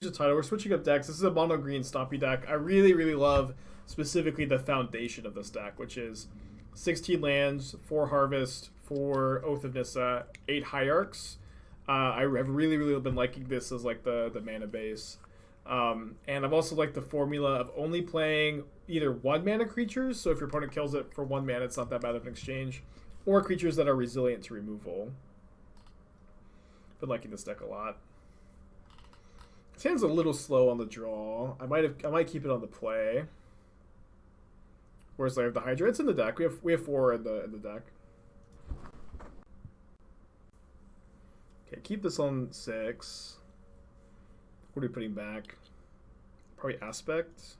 title. We're switching up decks. This is a mono green Stompy deck. I really love specifically the foundation of this deck, which is 16 lands, 4 Harvest, 4 Oath of Nissa, 8 Hierarchs. I have really been liking this as like the mana base. And I've also liked the formula of only playing either 1 mana creatures, so if your opponent kills it for 1 mana, it's not that bad of an exchange, or creatures that are resilient to removal. Been liking this deck a lot. This hand's a little slow on the draw. I might keep it on the play. Where's Lair of the Hydra? It's in the deck. We have 4 in the deck. Okay, keep this on 6. What are we putting back? Probably Aspect.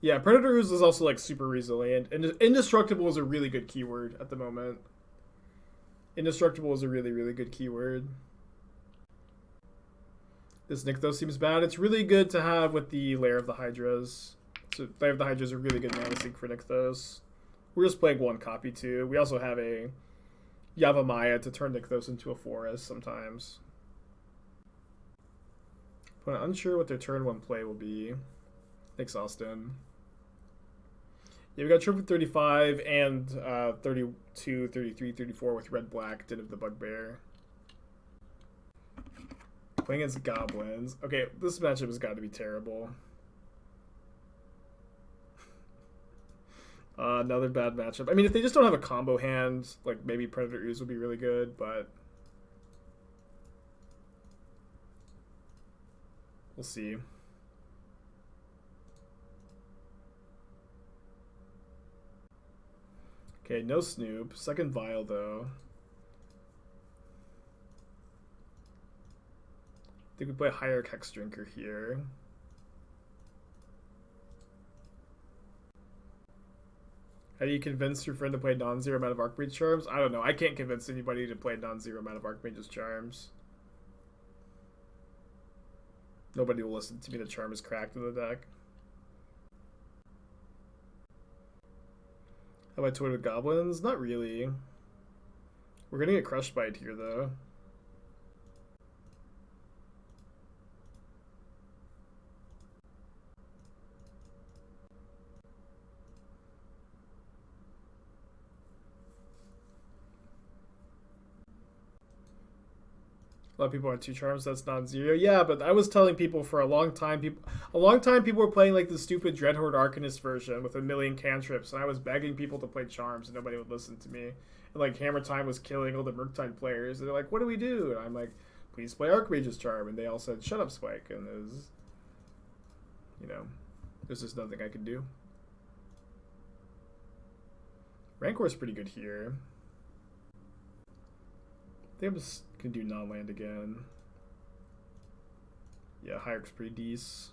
Yeah, Predator Ooze is also like super resilient, and indestructible is a really good keyword at the moment. Indestructible is a really good keyword. This Nykthos seems bad. It's really good to have with the Lair of the Hydras. So Lair of the Hydras are really good mana sink for Nykthos. We're just playing 1 copy too. We also have a Yavimaya to turn Nykthos into a forest sometimes. But I'm unsure what their turn 1 play will be. Thanks, Austin. Yeah, we got Trophy 35 and 32, 33, 34 with red-black, Den of the Bugbear. Playing against Goblins. Okay, this matchup has got to be terrible. Another bad matchup. I mean, if they just don't have a combo hand, like maybe Predator Ooze would be really good, but we'll see. Okay, no Snoop. Second Vial, though. I think we play Hierarch Hexdrinker here. How do you convince your friend to play non-zero amount of Archmage Charms? I don't know. I can't convince anybody to play non-zero amount of Archmage's Charms. Nobody will listen to me. The charm is cracked in the deck. How about toy with Goblins? Not really. We're gonna get crushed by it here, though. A lot of people want 2 charms. That's non-zero. Yeah, but I was telling people for a long time. People were playing like the stupid Dreadhorde Arcanist version with 1,000,000 cantrips, and I was begging people to play charms, and nobody would listen to me. And like Hammer Time was killing all the Murktide players. And they're like, "What do we do?" And I'm like, "Please play Archmage's Charm." And they all said, "Shut up, Spike." And there's, there's just nothing I can do. Rancor's pretty good here. I think I'm just gonna do non-land again. Yeah, Hierarch's pretty decent.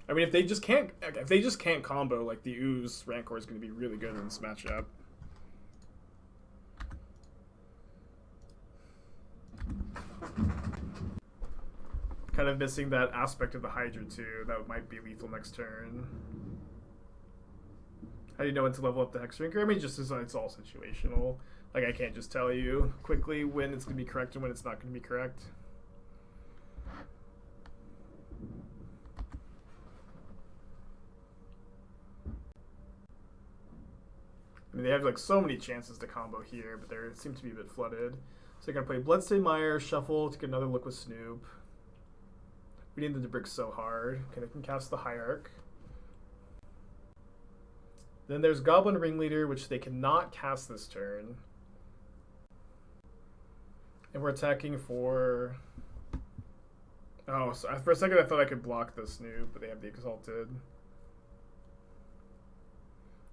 I mean, if they just can't combo, like the Ooze Rancor is gonna be really good in this matchup. Kind of missing that aspect of the Hydra too. That might be lethal next turn. How do you know when to level up the Hexdrinker? I mean, just as it's all situational. Like, I can't just tell you quickly when it's going to be correct and when it's not going to be correct. I mean, they have like so many chances to combo here, but they seem to be a bit flooded. So they're going to play Bloodstained Mire, shuffle to get another look with Snoop. We need them to brick so hard. Okay, they can cast the Hierarch. Then there's Goblin Ringleader, which they cannot cast this turn. And we're attacking for... Oh, so for a second I thought I could block the Snoop, but they have the Exalted.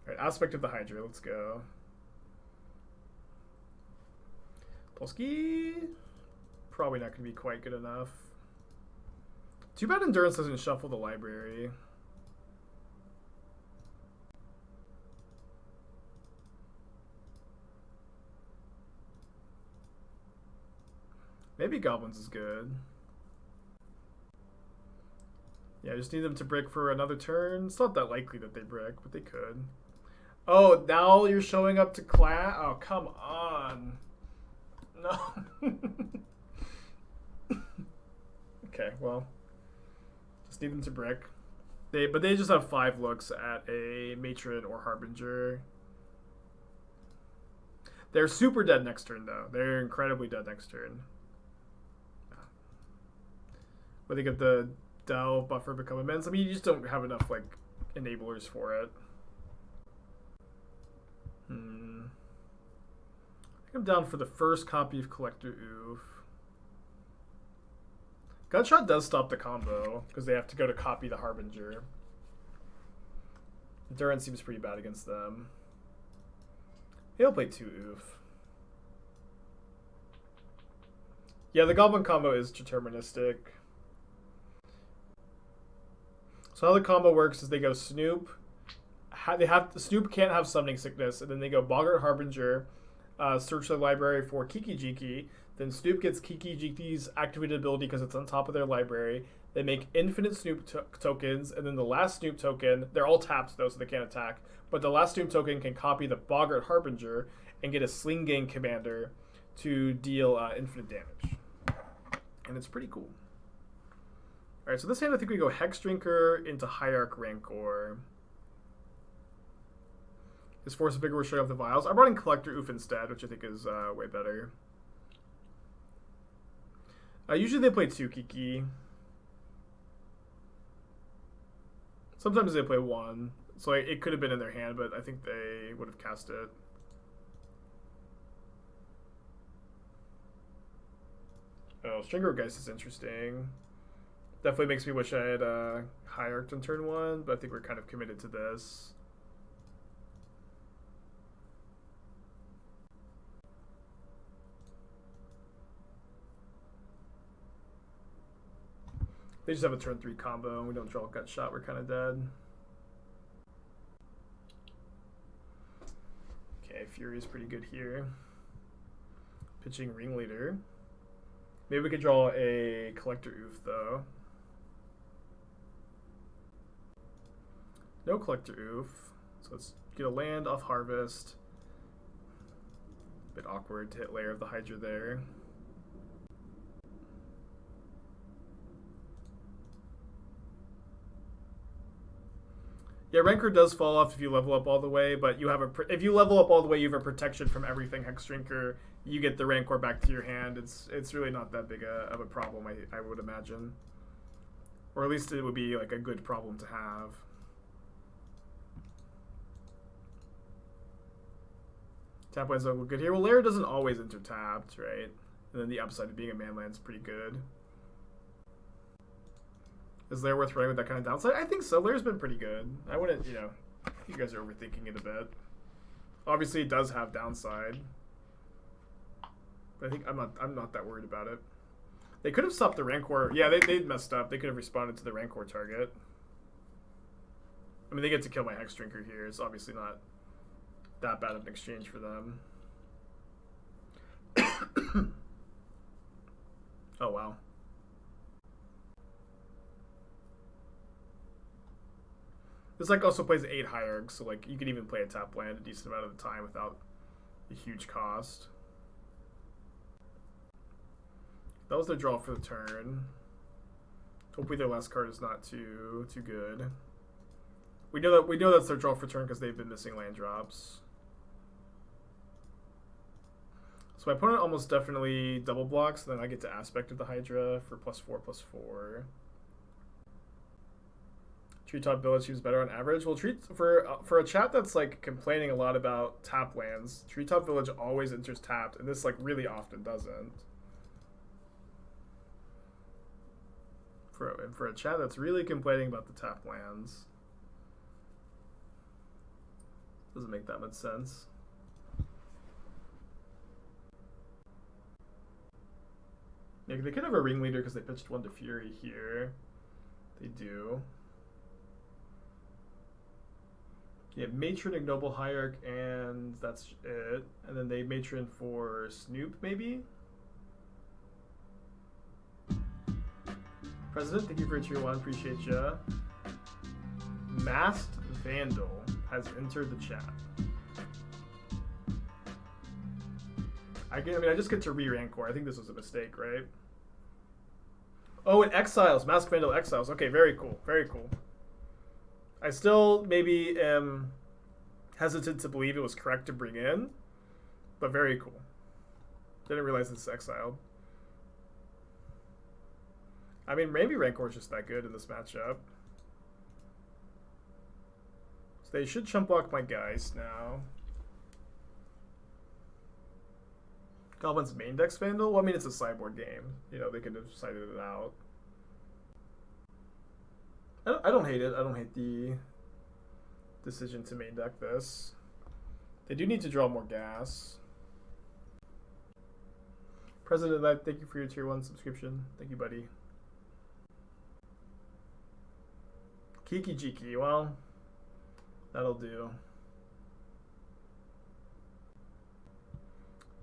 Alright, Aspect of the Hydra, let's go. Toski? Probably not going to be quite good enough. Too bad Endurance doesn't shuffle the library. Maybe Goblins is good. Yeah, I just need them to brick for another turn. It's not that likely that they brick, but they could. Oh, now you're showing up to class? Oh, come on. No. Okay, well. Just need them to brick. But they just have 5 looks at a Matron or Harbinger. They're super dead next turn, though. They're incredibly dead next turn. Where they get the Delve buffer become immense. I mean, you just don't have enough, like, enablers for it. I think I'm down for the first copy of Collector Ouphe. Gunshot does stop the combo, because they have to go to copy the Harbinger. Endurance seems pretty bad against them. He'll play 2 Ouphe. Yeah, the Goblin combo is deterministic. So how the combo works is they go Snoop. Snoop can't have Summoning Sickness, and then they go Boggart Harbinger, search the library for Kiki Jiki. Then Snoop gets Kiki Jiki's activated ability because it's on top of their library. They make infinite Snoop tokens, and then the last Snoop token, they're all tapped though, so they can't attack. But the last Snoop token can copy the Boggart Harbinger and get a Sling Gang commander to deal infinite damage. And it's pretty cool. Alright, so this hand I think we go Hexdrinker into Hierarch Rancor. His Force of Vigor will show off the vials. I brought in Collector Ouphe instead, which I think is way better. Usually they play 2 Kiki. Sometimes they play 1. So it could have been in their hand, but I think they would have cast it. Oh, Strangleroot Geist is interesting. Definitely makes me wish I had Hierarched on turn 1, but I think we're kind of committed to this. They just have a turn 3 combo and we don't draw a gut shot, we're kind of dead. Okay, Fury is pretty good here. Pitching Ringleader. Maybe we could draw a Collector Ouphe though. No Collector Ouphe. So let's get a land off Harvest. Bit awkward to hit Lair of the Hydra there. Yeah, Rancor does fall off if you level up all the way, but you have if you level up all the way, you have a protection from everything Hexdrinker. You get the Rancor back to your hand. It's really not that big of a problem, I would imagine. Or at least it would be like a good problem to have. Tap lands look good here. Well, Lair doesn't always enter tapped, right? And then the upside of being a manland is pretty good. Is Lair worth running with that kind of downside? I think so. Lair's been pretty good. I wouldn't, you know, you guys are overthinking it a bit. Obviously, it does have downside. But I think I'm not that worried about it. They could have stopped the Rancor. Yeah, they messed up. They could have responded to the Rancor target. I mean, they get to kill my Hexdrinker here. It's obviously not that bad of an exchange for them. Oh, wow. This like also plays 8 Hierarchs, so like you can even play a tap land a decent amount of the time without a huge cost. That was their draw for the turn. Hopefully their last card is not too good. We know that's their draw for turn because they've been missing land drops. So my opponent almost definitely double blocks, and then I get to Aspect of the Hydra for +4/+4. Treetop Village seems better on average. Well, for a chat that's like complaining a lot about tap lands, Treetop Village always enters tapped, and this like really often doesn't. For a chat that's really complaining about the tap lands, doesn't make that much sense. Yeah, they could have a Ringleader because they pitched 1 to Fury here. They do. Yeah, Matron, Ignoble Hierarch, and that's it. And then they Matron for Snoop, maybe? President, thank you for tier 1, appreciate ya. Masked Vandal. has entered the chat. I mean, I just get to re-Rancor. I think this was a mistake, right? Oh, it exiles. Mask Vandal exiles. Okay, very cool. Very cool. I still maybe am hesitant to believe it was correct to bring in, but very cool. Didn't realize it's exiled. I mean, maybe Rancor is just that good in this matchup. So they should chump block my Geist now. Goblin's main deck's Vandal? Well, I mean, it's a sideboard game. You know, they could have cited it out. I don't hate it. I don't hate the decision to main deck this. They do need to draw more gas. President Live, thank you for your tier 1 subscription. Thank you, buddy. Kiki Jiki, well, that'll do.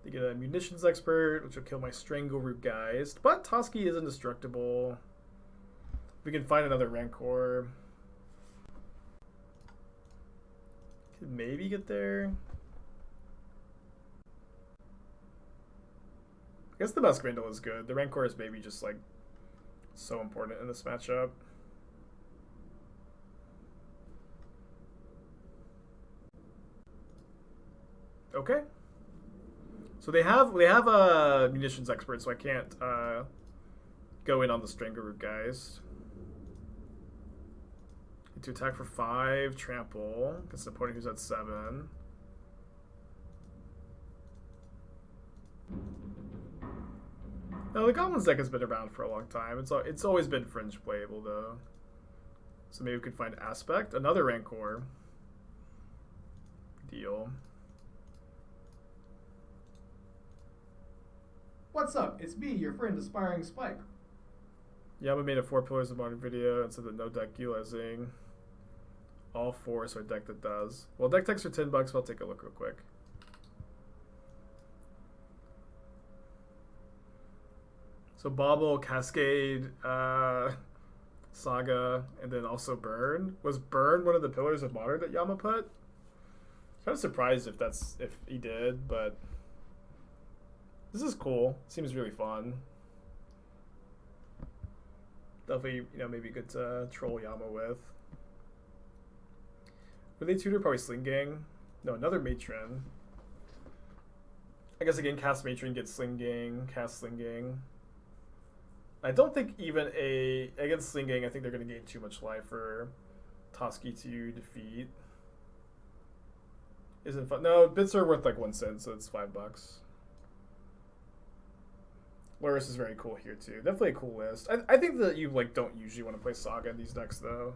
They get a munitions expert, which will kill my Strangleroot Geist. But Toski is indestructible. We can find another Rancor. Could maybe get there. I guess the Mask Vandal is good. The Rancor is maybe just like so important in this matchup. Okay. So they have a munitions expert, so I can't go in on the Strangleroot Geist. Get to attack for 5, trample against an opponent who's at 7. No, the Goblins deck has been around for a long time. It's always been fringe playable though. So maybe we could find Aspect, another Rancor. Deal. What's up? It's me, your friend Aspiring Spike. Yama made a 4 Pillars of Modern video and said that no deck utilizing all 4, so a deck that does. Well, deck techs are $10, but I'll take a look real quick. So Bauble, Cascade, Saga, and then also Burn. Was Burn one of the Pillars of Modern that Yama put? Kind of surprised if he did, but this is cool. Seems really fun. Definitely, you know, maybe good to troll Yama with. Were they tutor? Probably Sling Gang. No, another Matron. I guess again, cast Matron, get Sling Gang, cast Sling Gang. I don't think even against Sling Gang, I think they're going to gain too much life for Toski to defeat. Isn't fun. No, bits are worth like 1 cent, so it's $5. Loris is very cool here too. Definitely a cool list. I think that you like don't usually want to play Saga in these decks though.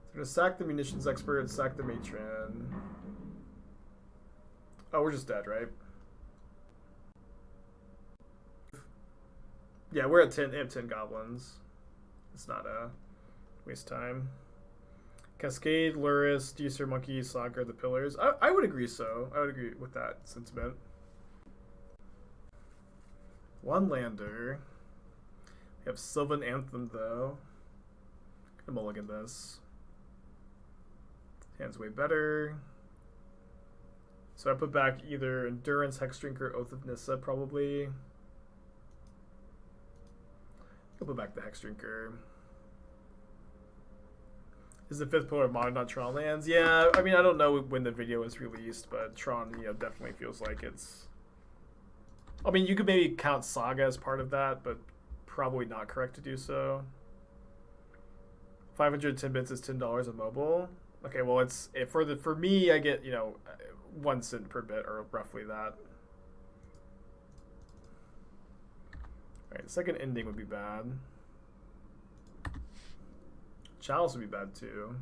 So I'm gonna sack the munitions expert, sack the matron. Oh, we're just dead, right? Yeah, we're at 10. They have 10 goblins. It's not a waste time. Cascade, Luris, Deezer, Monkey, Saga, the Pillars. I would agree so. I would agree with that sentiment. 1 lander. We have Sylvan Anthem, though. Gonna mulligan this. Hand's way better. So I put back either Endurance, Hexdrinker, Oath of Nissa, probably. I'll put back the Hexdrinker. Is the 5th pillar of Modern not Tron lands? Yeah, I mean, I don't know when the video was released, but Tron, you know, definitely feels like it's... I mean, you could maybe count Saga as part of that, but probably not correct to do so. 510 bits is $10 a mobile. Okay, well, it's for me, I get, you know, 1 cent per bit, or roughly that. Alright, the second ending would be bad. Chalice would be bad too.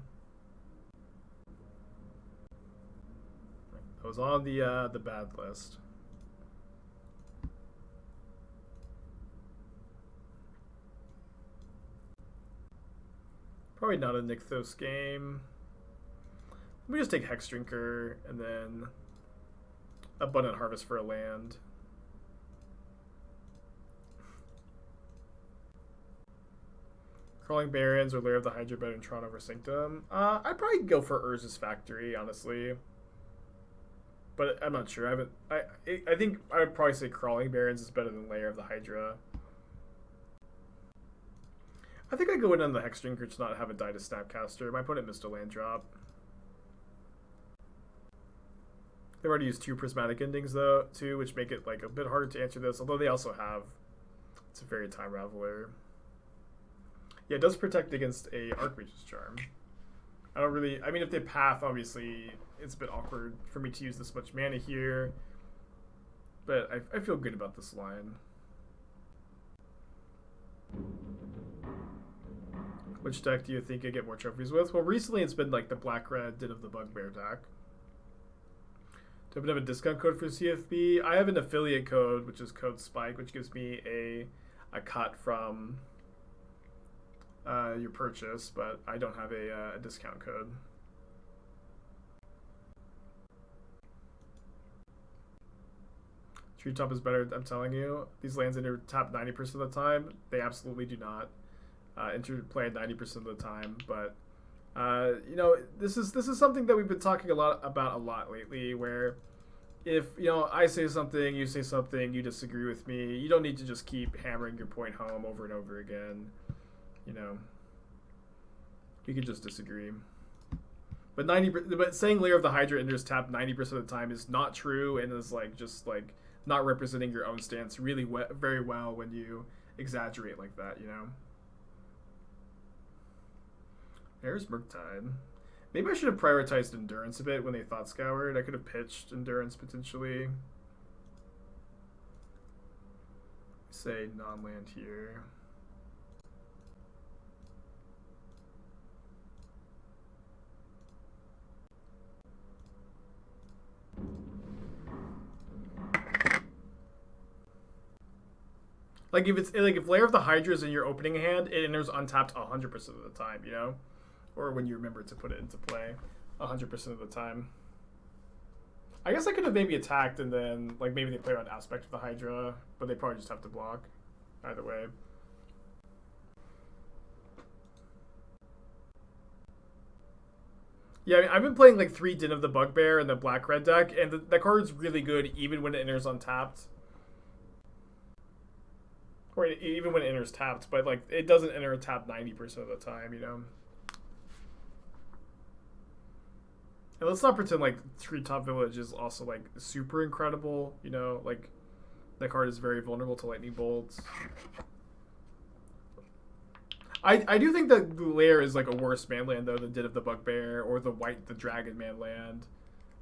I was on the bad list. Probably not a Nykthos game. Let me just take Hexdrinker and then Abundant Harvest for a land. Crawling Barrens or Lair of the Hydra better than Tron over Sanctum? I'd probably go for Urza's Factory, honestly. But I'm not sure. I think I would probably say Crawling Barrens is better than Lair of the Hydra. I think I'd go in on the Hexdrinker to not have a die to Snapcaster. My opponent missed a land drop. They've already used 2 Prismatic Endings, though, too, which make it like a bit harder to answer this, although they also have... It's a very Time Raveler. Yeah, it does protect against a Archmage's Charm. I don't really... I mean, if they Path, obviously, it's a bit awkward for me to use this much mana here. But I feel good about this line. Which deck do you think I get more trophies with? Well, recently it's been like the Black-Red Den of the Bugbear deck. Do I have a discount code for CFB? I have an affiliate code, which is code SPIKE, which gives me a cut from your purchase, but I don't have a discount code. Treetop is better, I'm telling you. These lands enter top 90% of the time. They absolutely do not enter play 90% of the time, but you know, this is something that we've been talking about a lot lately, where if, you know, I say something, you say something, you disagree with me, you don't need to just keep hammering your point home over and over again. You know, we could just disagree. But saying Lair of the Hydra enters tap 90% of the time is not true, and is like just like not representing your own stance really very well when you exaggerate like that, you know. There's Murktide. Maybe I should have prioritized Endurance a bit when they thought Scoured. I could have pitched Endurance potentially. Say non-land here. Like if Lair of the Hydra is in your opening hand, it enters untapped 100% of the time, you know? Or when you remember to put it into play 100% of the time. I guess I could have maybe attacked and then, like, maybe they play around Aspect of the Hydra, but they probably just have to block. Either way. Yeah, I mean, I've been playing like 3 Den of the Bugbear in the Black-Red deck, and the card's really good even when it enters untapped. Or even when it enters tapped, but like it doesn't enter tapped 90% of the time, you know? And let's not pretend like Treetop Village is also like super incredible, you know? Like that card is very vulnerable to lightning bolts. I do think that Lair is like a worse man land though than Den of the Bugbear or the Dragon man land.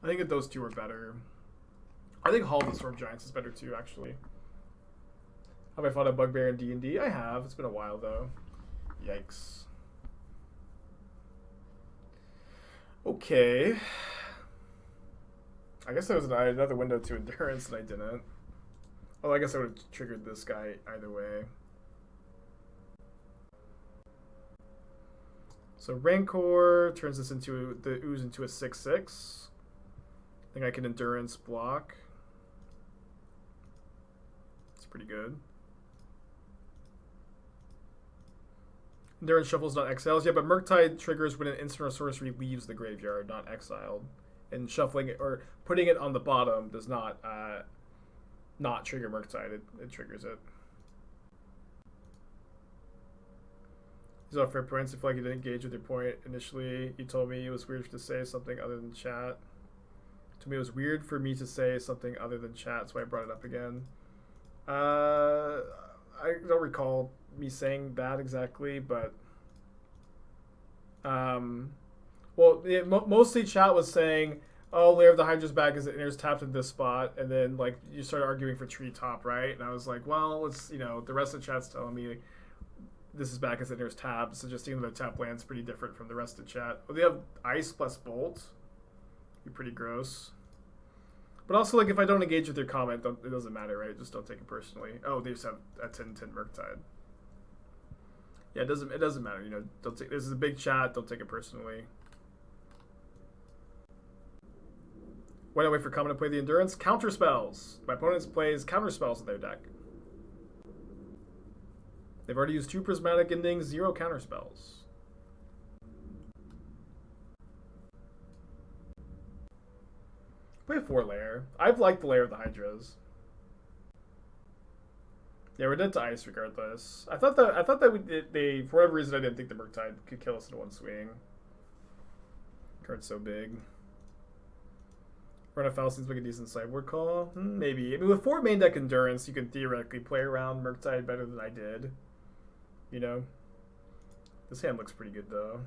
I think that those two are better. I think Hall of the Storm Giants is better too, actually. Have I fought a Bugbear in D&D? I have. It's been a while though. Yikes. Okay. I guess there was another window to Endurance and I didn't. Oh, I guess I would have triggered this guy either way. So Rancor turns this into the Ooze into a 6/6. I think I can Endurance block. It's pretty good. Endurance shuffles, not exiles. Yeah, but Murktide triggers when an instant or sorcery leaves the graveyard, not exiled. And shuffling it or putting it on the bottom does not trigger Murktide. It triggers it. These are fair points. I feel like you didn't engage with your point initially. You told me it was weird to say something other than chat. To me, it was weird for me to say something other than chat, so I brought it up again. I don't recall me saying that exactly, but well, mostly chat was saying, "Oh, Lair of the Hydra's back as it enters tapped in this spot," and then like you started arguing for Treetop, right? And I was like, "Well, it's, you know, the rest of the chat's telling me this is back as it enters tapped, suggesting that tap land's pretty different from the rest of the chat." Well, they have Ice plus Bolt. Be pretty gross. But also, like, if I don't engage with your comment, it doesn't matter, right? Just don't take it personally. Oh, they just have a 10/10 Murktide. Yeah, it doesn't matter, you know. Don't take, this is a big chat. Don't take it personally. Why not wait for comment to play the Endurance? Counter spells. My opponent plays counter spells in their deck. They've already used 2 prismatic endings, 0 counterspells. Play 4 Lair. I've liked the Lair of the Hydras. Yeah, we're dead to ice regardless. I thought that they for whatever reason I didn't think the Murktide could kill us in one swing. Card's so big. Run a Foul seems like a decent sideboard call. Maybe. I mean, with 4 main deck endurance, you can theoretically play around Murktide better than I did. You know? This hand looks pretty good, though.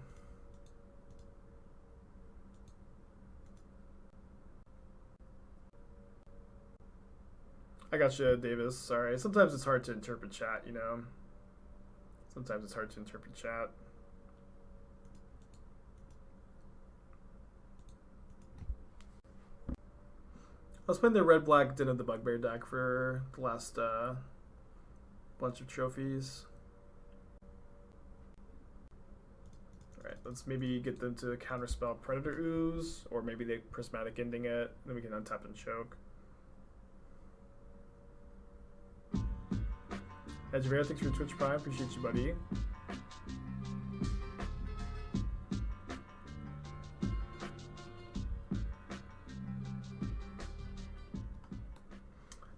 I gotcha, Davis. Sorry. Sometimes it's hard to interpret chat, you know? Sometimes it's hard to interpret chat. I was playing the red-black Den of the Bugbear deck for the last bunch of trophies. Alright, let's maybe get them to counterspell Predator Ooze, or maybe they prismatic ending it, then we can untap and choke. Edgevera, thanks for your Twitch Prime. Appreciate you, buddy.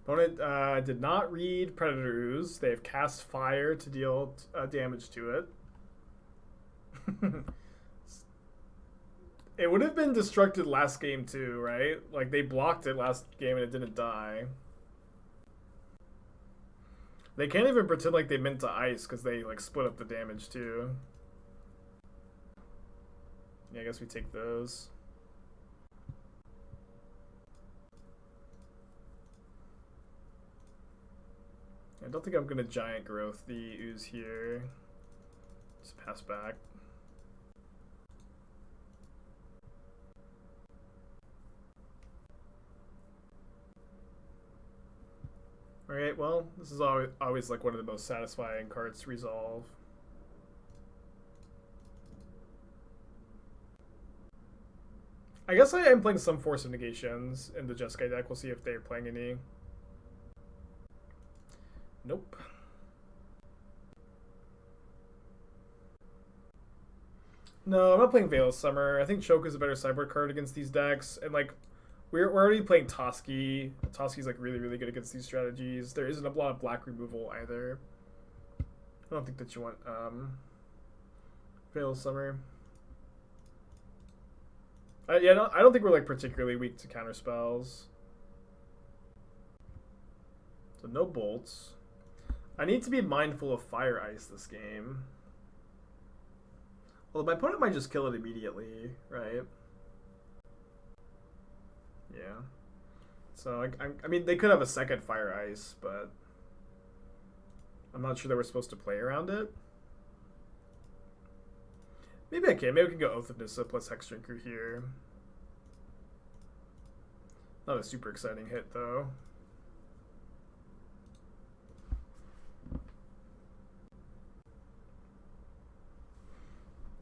Opponent did not read Predator Ooze. They have cast Fire to deal damage to it. It would have been destructed last game too, right? Like, they blocked it last game and it didn't die. They can't even pretend like they meant to ice because they like split up the damage too. Yeah, I guess we take those. I don't think I'm gonna giant growth the Ooze here. Just pass back. Alright, well, this is always like one of the most satisfying cards to resolve. I guess I am playing some Force of Negations in the Jeskai deck. We'll see if they're playing any. Nope. No, I'm not playing Veil of Summer. I think Choke is a better sideboard card against these decks. And like, we're already playing Toski. Toski's like really, really good against these strategies. There isn't a lot of black removal either. I don't think that you want Veil of Summer. Yeah, I don't think we're like particularly weak to counter spells. So no bolts. I need to be mindful of Fire Ice this game. Although my opponent might just kill it immediately, right? Yeah. So I mean, they could have a second Fire Ice, but I'm not sure that we're supposed to play around it. Maybe I can. Maybe we can go Oath of Nissa plus Hexdrinker here. Not a super exciting hit, though.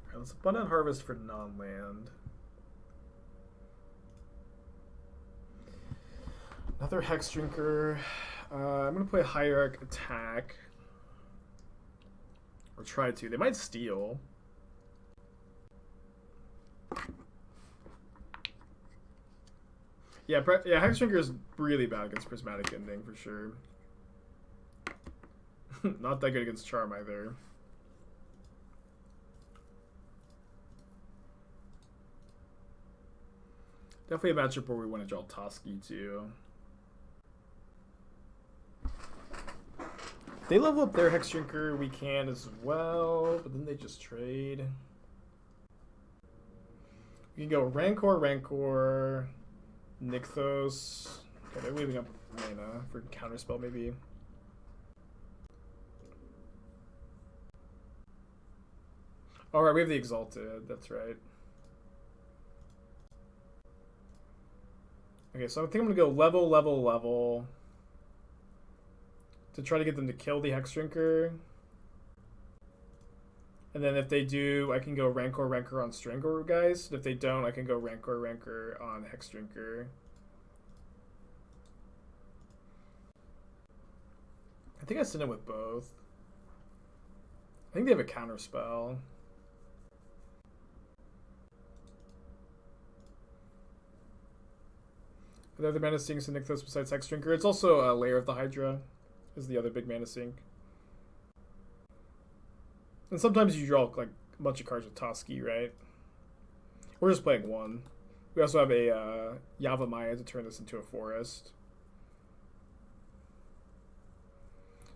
Alright, let's Abundant Harvest for non-land. Another Hexdrinker. I'm going to play Hierarch attack. Or try to. They might steal. Yeah, Hexdrinker is really bad against Prismatic Ending, for sure. Not that good against Charm, either. Definitely a matchup where we want to draw Toski, too. If they level up their Hexdrinker, we can as well, but then they just trade. We can go Rancor, Nykthos. Okay, they're leaving up mana for counterspell, maybe. Alright, we have the Exalted, that's right. Okay, so I think I'm gonna go level to try to get them to kill the Hexdrinker. And then if they do, I can go Rancor on Strangleroot Geist. And if they don't, I can go Rancor on Hexdrinker. I think I sent it with both. think they have a counter spell. Are there other mana sinks in Nykthos besides Hexdrinker? It's also a Lair of the Hydra is the other big mana sink. And sometimes you draw like a bunch of cards with Toski, right? We're just playing one. We also have a Yavimaya to turn this into a forest.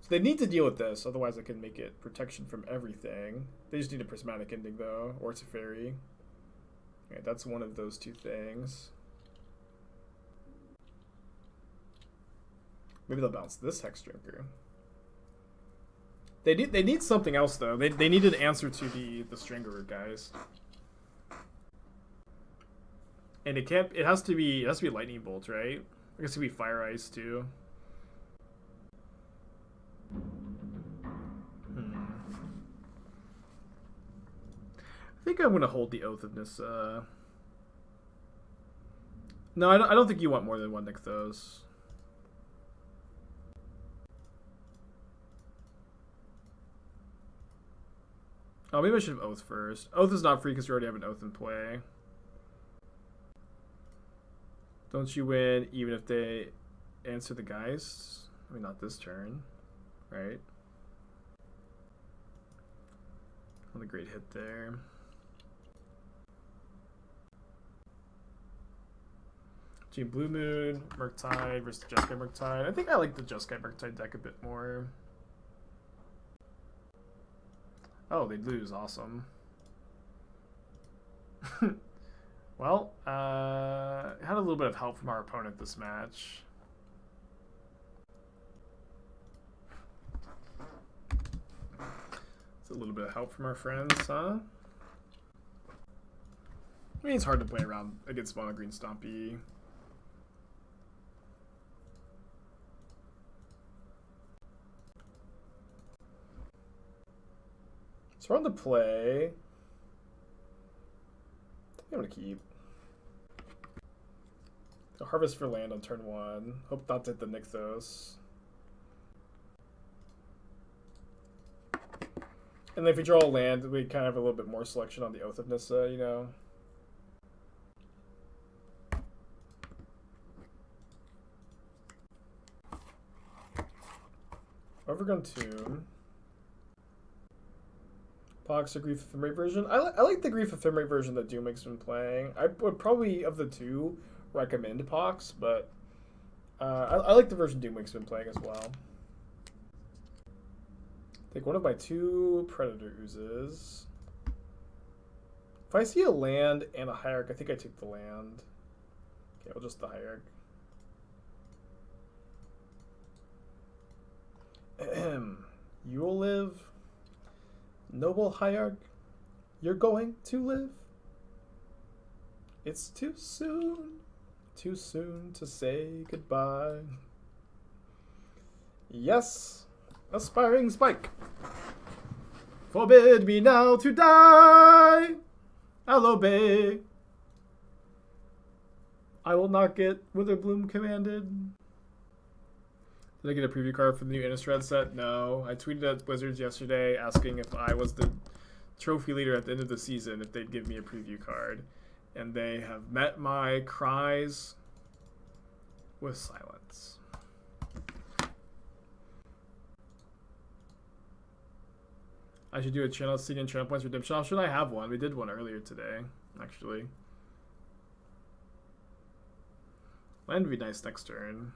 So they need to deal with this, otherwise I can make it protection from everything. They just need a prismatic ending though, or it's a fairy. Okay, that's one of those two things. Maybe they'll bounce this Hexdrinker. They need something else though. They need an answer to the Strangleroot Geist. And it has to be lightning bolt, right? I guess it could be fire ice too. I think I'm gonna hold the Oath of Nissa. No, I don't think you want more than one Nykthos. Oh, maybe I should have Oath first. Oath is not free because you already have an Oath in play. Don't you win even if they answer the Geist? I mean, not this turn, right? Not a great hit there. Team Blue Moon, Murktide versus Jeskai Murktide. I think I like the Jeskai Murktide deck a bit more. Oh, they'd lose. Awesome. Well, had a little bit of help from our opponent this match. It's a little bit of help from our friends, huh? I mean, it's hard to play around against mono green Stompy. It's hard to play. I'm gonna keep. The harvest for land on turn 1. Hope not to hit the Nykthos. And then if we draw a land, we kind of have a little bit more selection on the Oath of Nissa, you know. Overgrown Tomb. Pox or Grief Ephemerate version. I like the Grief Ephemerate version that Doomwink's been playing. I would probably, of the two, recommend Pox, but I like the version Doomwink's been playing as well. Take one of my 2 Predator Oozes. If I see a land and a Hierarch, I think I take the land. Okay, well, just the Hierarch. You will live. Noble Hierarch, you're going to live. It's too soon to say goodbye. Yes, aspiring Spike. Forbid me now to die. I'll obey. I will not get Witherbloom commanded. Did I get a preview card for the new Innistrad set? No. I tweeted at Wizards yesterday asking if I was the trophy leader at the end of the season, if they'd give me a preview card. And they have met my cries with silence. I should do a channel seeking channel points redemption. Should I have one? We did one earlier today, actually. Land would be nice next turn.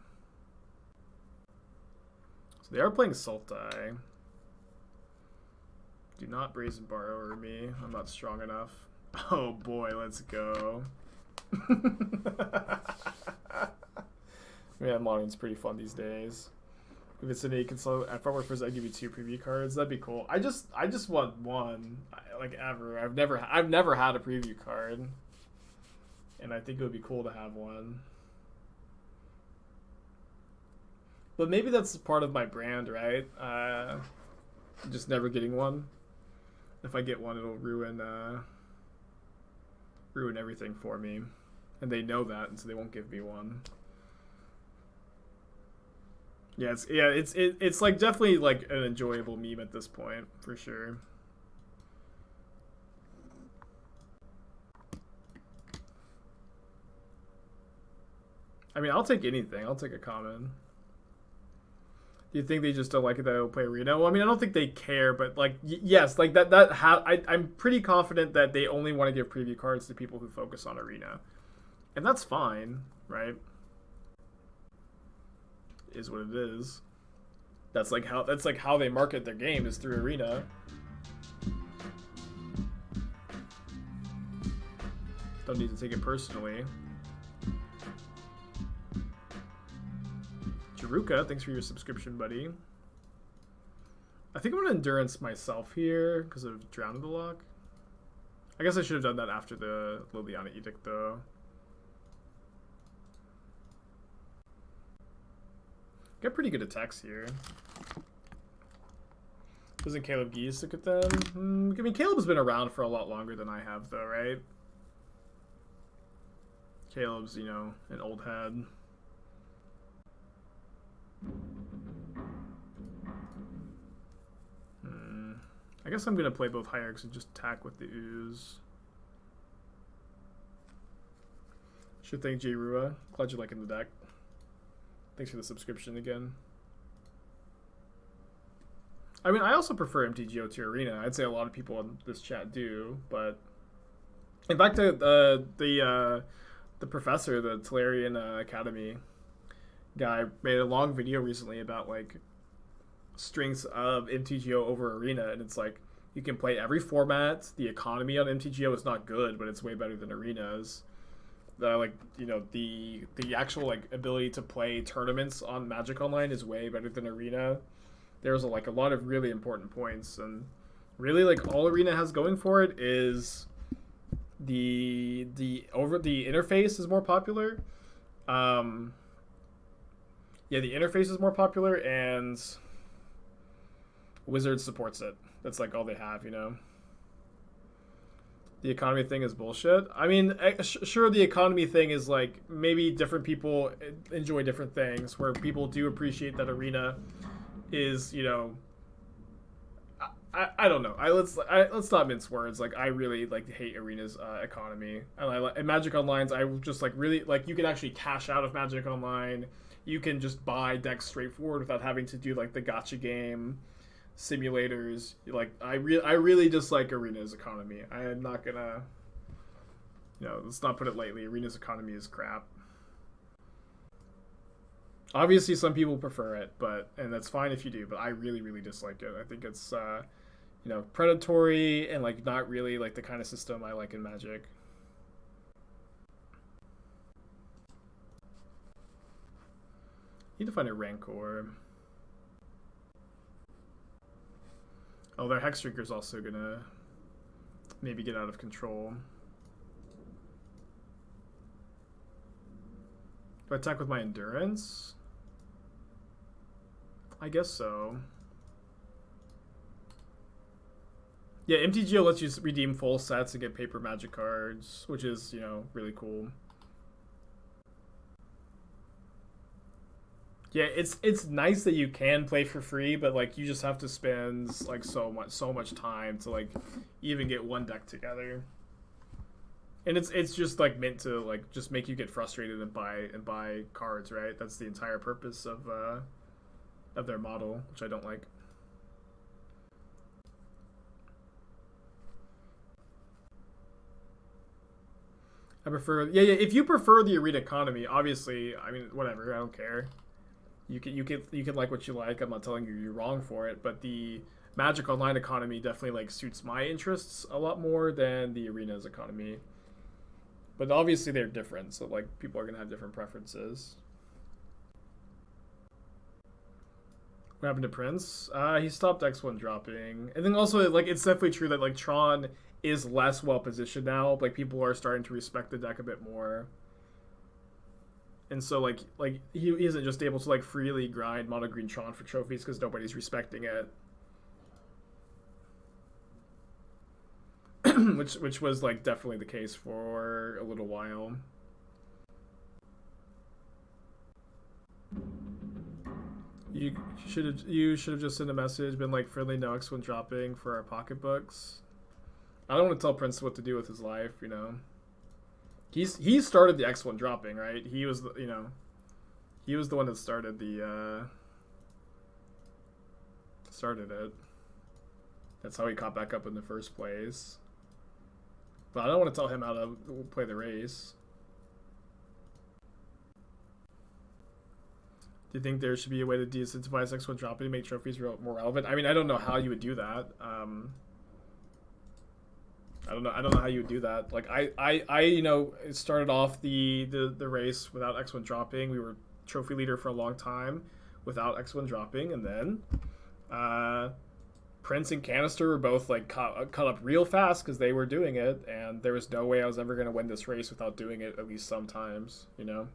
They are playing Sultai. Do not Brazen Bar over me. I'm not strong enough. Oh boy, let's go. Yeah, Modern's pretty fun these days. If it's an 8 console at Farmer First, I'd give you 2 preview cards. That'd be cool. I just want one, like ever. I've never had a preview card, and I think it would be cool to have one. But maybe that's part of my brand, right? Just never getting one. If I get one, it'll ruin everything for me, and they know that, and so they won't give me one. Yeah, it's like definitely like an enjoyable meme at this point for sure. I mean, I'll take anything. I'll take a common. Do you think they just don't like it that they'll play Arena? Well, I mean, I don't think they care, but like, yes, like I'm pretty confident that they only want to give preview cards to people who focus on Arena, and that's fine, right? Is what it is. That's like how they market their game is through Arena. Don't need to take it personally. Jaruka, thanks for your subscription, buddy. I think I'm gonna Endurance myself here because of Drown in the Lock. I guess I should have done that after the Liliana Edict, though. Got pretty good attacks here. Doesn't Caleb Geese look at them? I mean, Caleb's been around for a lot longer than I have, though, right? Caleb's, you know, an old head. I guess I'm going to play both Hierarchs and just attack with the Ooze. Should thank J. Rua. Glad you're liking the deck. Thanks for the subscription again. I mean, I also prefer MTGO to Arena. I'd say a lot of people in this chat do, but in fact, the professor, the Tolarian Academy guy, made a long video recently about like strengths of MTGO over Arena, and it's like you can play every format. The economy on MTGO is not good, but it's way better than Arena's. Like, you know, the actual like ability to play tournaments on Magic Online is way better than Arena. There's like a lot of really important points, and really like all Arena has going for it is the interface is more popular. Yeah, the interface is more popular, and Wizards supports it. That's like all they have, you know. The economy thing is bullshit. I mean, sure, the economy thing is like maybe different people enjoy different things. Where people do appreciate that Arena is, you know, I don't know. Let's not mince words. Like, I really like hate Arena's economy, and and Magic Online's. I just like really like you can actually cash out of Magic Online. You can just buy decks straightforward without having to do like the gotcha game simulators. Like I really dislike Arena's economy. I am not gonna, you know, let's not put it lightly. Arena's economy is crap. Obviously, some people prefer it, and that's fine if you do. But I really dislike it. I think it's you know, predatory and like not really like the kind of system I like in Magic. Need to find a Rancor. Oh, their Hexdrinker's also gonna maybe get out of control. Do I attack with my Endurance? I guess so. Yeah, MTGO lets you redeem full sets and get paper Magic cards, which is, you know, really cool. Yeah, it's nice that you can play for free, but like you just have to spend like so much time to like even get one deck together. And it's just like meant to like just make you get frustrated and buy cards, right? That's the entire purpose of their model, which I don't like. I prefer if you prefer the Arena economy, obviously, I mean, whatever, I don't care. You can like what you like. I'm not telling you you're wrong for it, but the Magic Online economy definitely like suits my interests a lot more than the Arena's economy. But obviously they're different, so like people are gonna have different preferences. What happened to Prince? He stopped X1 dropping. And then also like it's definitely true that like Tron is less well positioned now. Like people are starting to respect the deck a bit more. And so like he isn't just able to like freely grind mono green Tron for trophies because nobody's respecting it. which was like definitely the case for a little while. You should have just sent a message, been like friendly no X1 dropping for our pocketbooks. I don't want to tell Prince what to do with his life, you know. He started the X1 dropping, right? He was, you know, He was the one that started the started it. That's how he caught back up in the first place. But I don't want to tell him how to play the race. Do you think there should be a way to de-incentivize X1 dropping to make trophies more relevant? I mean, I don't know how you would do that. I don't know how you would do that. Like I you know, it started off the race without X1 dropping. We were trophy leader for a long time without X1 dropping, and then Prince and Canister were both like caught up real fast because they were doing it, and there was no way I was ever going to win this race without doing it at least sometimes, you know.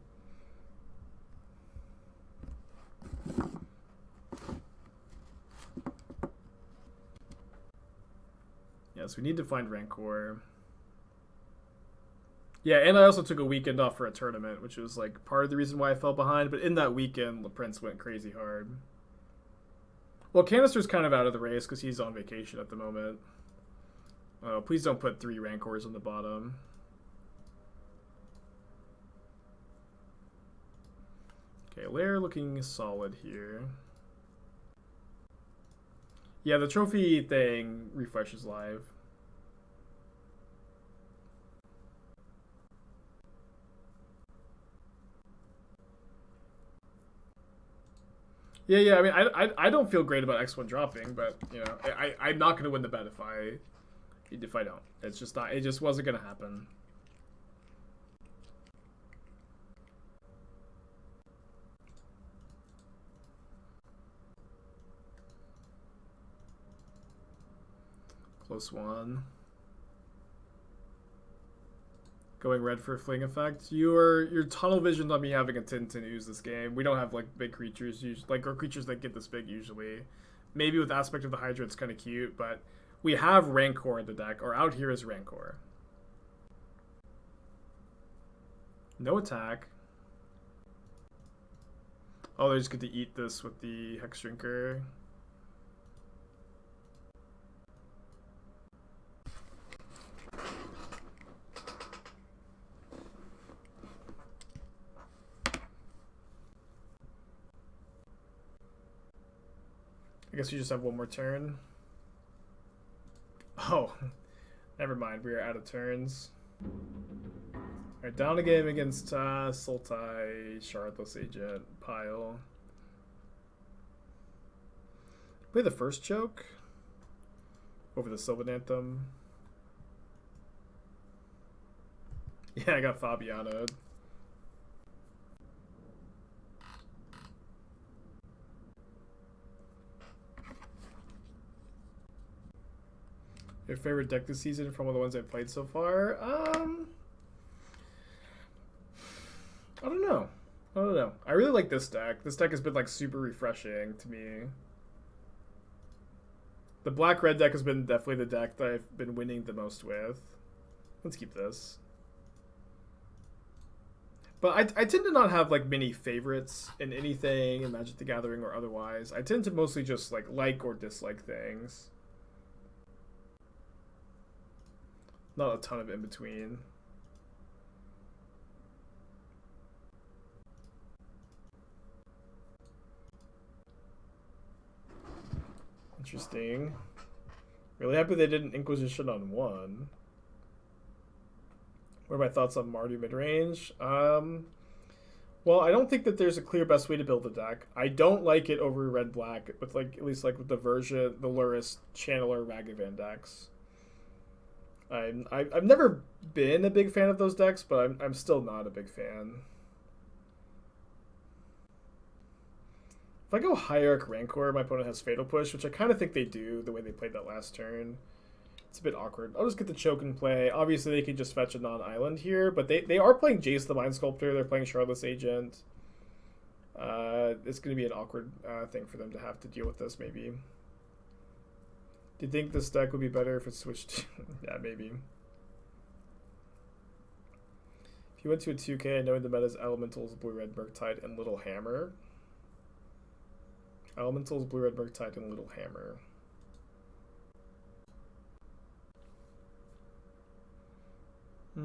Yes, we need to find Rancor. Yeah, and I also took a weekend off for a tournament, which was like part of the reason why I fell behind. But in that weekend, Prince went crazy hard. Well, Canister's kind of out of the race because he's on vacation at the moment. Oh, please don't put 3 Rancors on the bottom. Okay, Lair looking solid here. Yeah, the trophy thing refreshes live. Yeah. I mean, I don't feel great about X1 dropping, but you know, I'm not gonna win the bet if I don't. It's just not. It just wasn't gonna happen. Close one. Going red for a fling effect. You're tunnel visioned on me having a Tintin Ooze this game. We don't have like big creatures, like or creatures that get this big usually. Maybe with Aspect of the Hydra it's kind of cute, but we have Rancor in the deck, or out here is Rancor. No attack. Oh, they just get to eat this with the Hexdrinker. I guess we just have one more turn. Oh, never mind. We are out of turns. Alright, down a game against Sultai, Shardless Agent, Pile. Play the first choke over the Sylvan Anthem. Yeah, I got Fabiano'd. Your favorite deck this season from all the ones I've played so far? I don't know. I really like this deck. This deck has been like super refreshing to me. The black-red deck has been definitely the deck that I've been winning the most with. Let's keep this. But I tend to not have like many favorites in anything in Magic the Gathering or otherwise. I tend to mostly just like or dislike things. Not a ton of in between. Interesting. Really happy they did an Inquisition on 1. What are my thoughts on Mardu midrange? Well, I don't think that there's a clear best way to build the deck. I don't like it over red-black with at least with the version, the Luris, Channeler, Ragavan decks. I've never been a big fan of those decks, but I'm still not a big fan. If I go Hierarch Rancor, my opponent has Fatal Push, which I kind of think they do, the way they played that last turn. It's a bit awkward. I'll just get the choke and play. Obviously, they could just fetch a non-island here, but they are playing Jace the Mind Sculptor. They're playing Shardless Agent. It's going to be an awkward thing for them to have to deal with this, maybe. Do you think this deck would be better if it switched? Yeah, maybe. If you went to a 2K, knowing the meta's Elementals, Blue-Red Murktide, and Little Hammer. Elementals, Blue-Red Murktide, and Little Hammer. I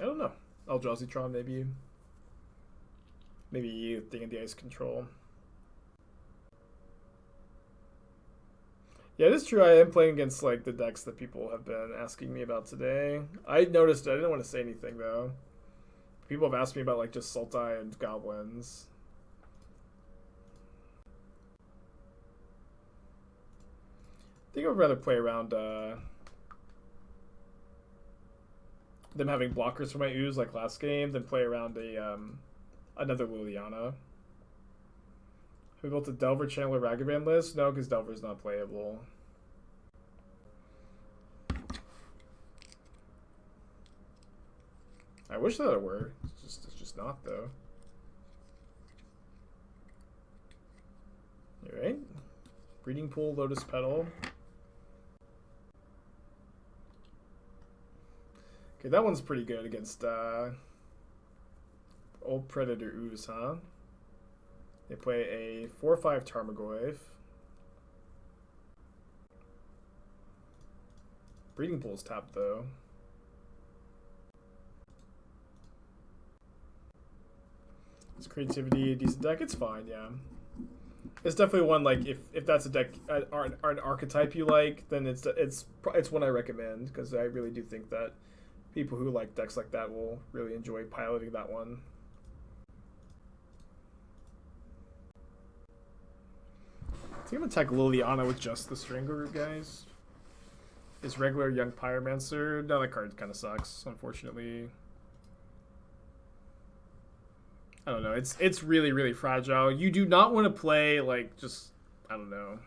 don't know. Eldrazi Tron, maybe. Maybe Thing in the Ice control. Yeah, it is true. I am playing against like the decks that people have been asking me about today. I noticed I didn't want to say anything though. People have asked me about like just Sultai and Goblins. I think I would rather play around them having blockers for my Ooze like last game than play around a another Liliana. Have we built a Delver Channeler Ragavan list? No, because Delver's not playable. I wish that it were. It's just not though. Alright. Breeding Pool, Lotus Petal. Okay, that one's pretty good against old Predator Ooze, huh? They play a 4/5 Tarmogoyf. Breeding Pool's tapped though. It's creativity, decent deck. It's fine, yeah. It's definitely one like if that's a deck or an archetype you like, then it's one I recommend because I really do think that people who like decks like that will really enjoy piloting that one. I think I'm gonna attack Liliana with just the Strangleroot Geist. Is regular Young Pyromancer. No, that card kind of sucks, unfortunately. I don't know. It's really, really fragile. You do not want to play like just I don't know.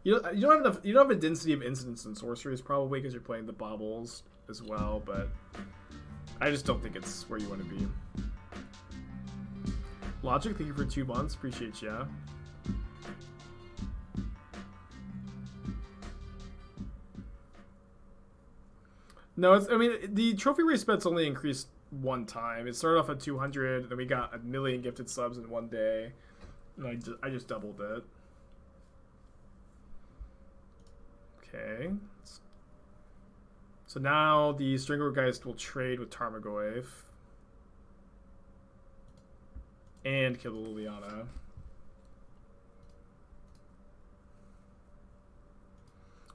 You don't have a density of incidents and sorceries probably because you're playing the baubles as well, but I just don't think it's where you want to be. Logic, thank you for 2 months. Appreciate ya. No, I mean the trophy respect's only increased one time. It started off at 200, then we got 1 million gifted subs in one day, and I just doubled it. Okay. So now the Strangleroot Geist will trade with Tarmogoyf and kill the Liliana.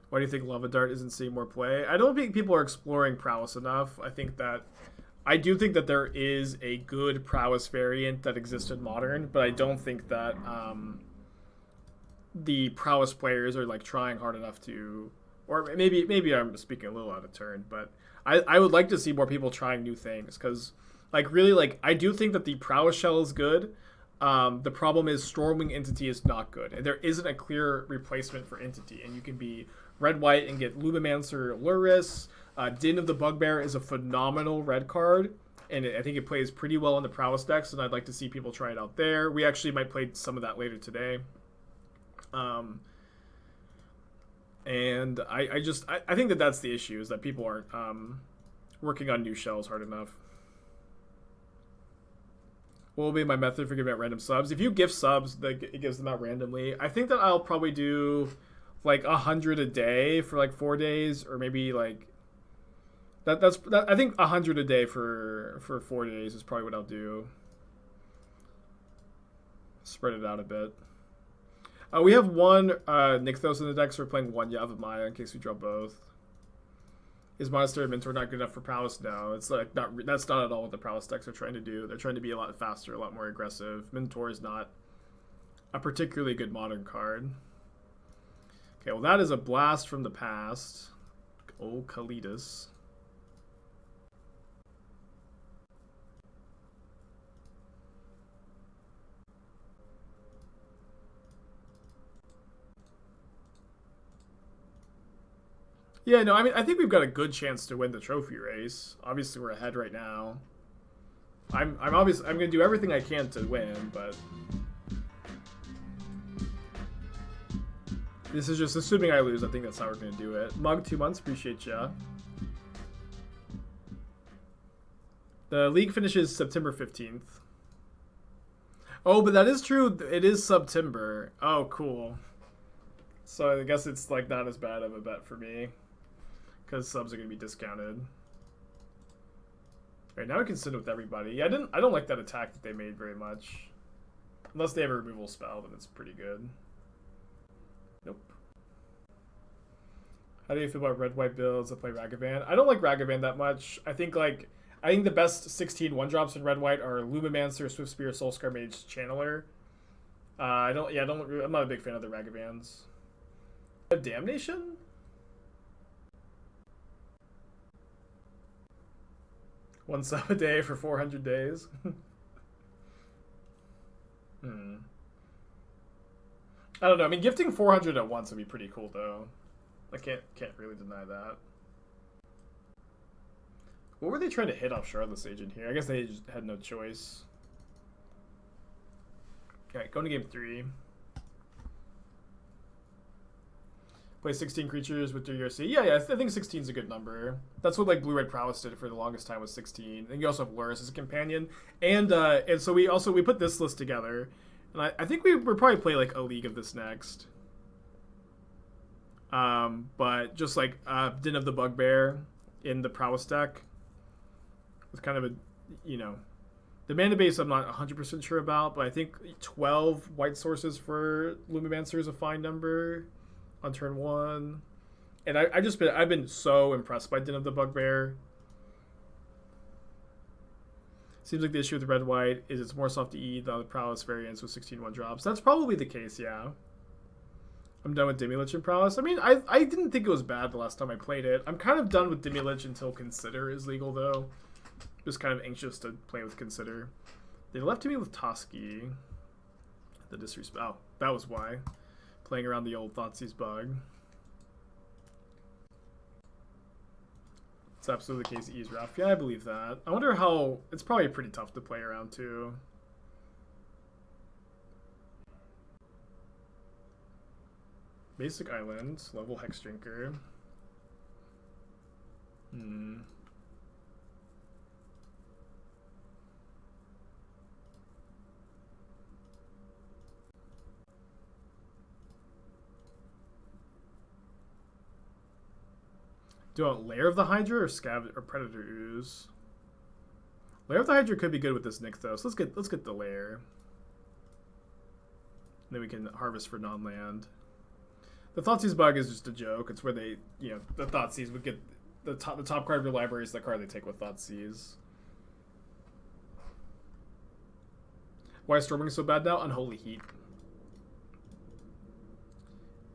Why do you think Lava Dart isn't seeing more play? I don't think people are exploring prowess enough. I do think that there is a good prowess variant that exists in Modern, but I don't think that the prowess players are like trying hard enough to, or maybe I'm speaking a little out of turn, but I would like to see more people trying new things because like really like I do think that the prowess shell is good. The problem is Stormwing Entity is not good, and there isn't a clear replacement for Entity, and you can be red-white and get Lumimancer Luris. Din of the Bugbear is a phenomenal red card, and I think it plays pretty well in the prowess decks, and I'd like to see people try it out there. We actually might play some of that later today. And I think that that's the issue, is that people aren't working on new shells hard enough. What will be my method for giving out random subs? If you gift subs, it gives them out randomly. I think that I'll probably do like 100 a day for like 4 days, or maybe like I think 100 a day for 4 days is probably what I'll do. Spread it out a bit. We have one Nykthos in the deck, so we're playing one Yavimaya in case we draw both. Is Monastery Mentor not good enough for prowess? No, it's like that's not at all what the prowess decks are trying to do. They're trying to be a lot faster, a lot more aggressive. Mentor is not a particularly good modern card. Okay, well that is a blast from the past. Old Kalidas. Yeah, no, I mean, I think we've got a good chance to win the trophy race. Obviously, we're ahead right now. I'm gonna do everything I can to win, but this is just assuming I lose. I think that's how we're gonna do it. Mug 2 months, appreciate ya. The league finishes September 15th. Oh, but that is true. It is September. Oh, cool. So I guess it's like not as bad of a bet for me, because subs are going to be discounted. Right, now we can sit with everybody. Yeah, I don't like that attack that they made very much. Unless they have a removal spell, then it's pretty good. Nope. How do you feel about red-white builds that play Ragavan? I don't like Ragavan that much. I think the best 16 1-drops in red-white are Lumimancer, Swift Spear, Soulscar Mage, Channeler. I'm not a big fan of the Ragavans. Damnation? One sub a day for 400 days. I don't know. I mean, gifting 400 at once would be pretty cool, though. I can't really deny that. What were they trying to hit off Charlotte's Agent here? I guess they just had no choice. Alright, going to game 3. Play 16 creatures with your URC. Yeah, I think 16 is a good number. That's what like Blue-Red Prowess did for the longest time, was 16. And you also have Lurrus as a companion. And so we put this list together. And I think we'll probably play like a league of this next. But just like Den of the Bugbear in the Prowess deck. It's kind of a, the mana base I'm not 100% sure about, but I think 12 white sources for Lumimancer is a fine number on turn 1. And I've been so impressed by Den of the Bugbear. Seems like the issue with red-white is it's more soft to eat than the Prowess variants with 16 1-drops. That's probably the case, yeah. I'm done with Demi-Lich and Prowess. I mean, I didn't think it was bad the last time I played it. I'm kind of done with Demi-Lich until Consider is legal, though. Just kind of anxious to play with Consider. They left me with Toski. The disrespect. Oh, that was why. Playing around the old Thoughtseize bug. It's absolutely the case E is rough. Yeah, I believe that. I wonder how... It's probably pretty tough to play around, too. Basic Island. Level Hexdrinker. Do you want Lair of the Hydra or Predator Ooze? Lair of the Hydra could be good with this Nykthos. Let's get the Lair. And then we can harvest for non-land. The Thoughtseize bug is just a joke. It's where they, the Thoughtseize would get the top card of your library is the card they take with Thoughtseize. Why is Stormwing so bad now? Unholy Heat.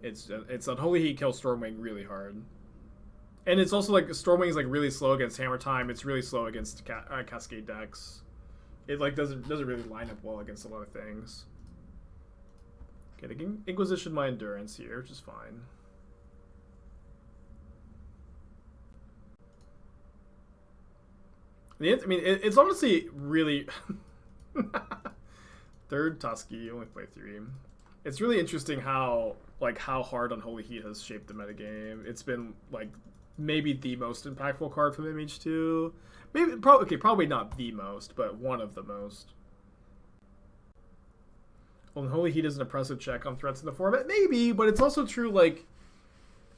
It's Unholy Heat kills Stormwing really hard. And it's also like Stormwing is like really slow against Hammer Time. It's really slow against Cascade decks. It like doesn't really line up well against a lot of things. Getting Inquisition my Endurance here, which is fine. I mean, it's honestly really third Toski. You only play 3. It's really interesting how hard Unholy Heat has shaped the metagame. It's been like maybe the most impactful card from MH2. Probably not the most, but one of the most. Well, Unholy Heat is an oppressive check on threats in the format. Maybe, but it's also true, like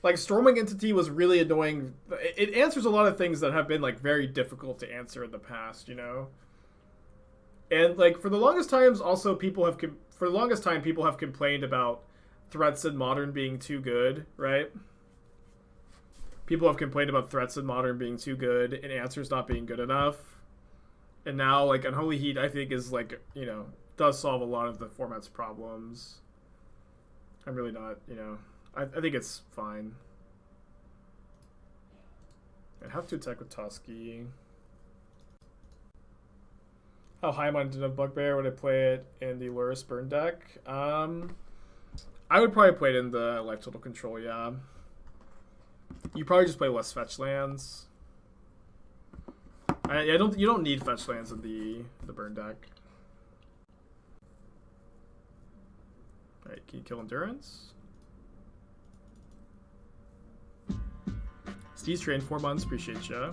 Stormwing Entity was really annoying. It answers a lot of things that have been, like, very difficult to answer in the past, And, like, for the longest time, people have complained about threats in Modern being too good, right? People have complained about threats in Modern being too good and answers not being good enough. And now, like, Unholy Heat, I think, is, like, does solve a lot of the format's problems. I'm really not, I think it's fine. I have to attack with Toski. How high am I on Bugbear? Would I play it in the Lurrus Burn deck? I would probably play it in the Life Total Control, yeah. You probably just play less fetch lands. You don't need fetch lands in the Burn deck. Alright, can you kill Endurance? Steve's trained 4 months, appreciate ya.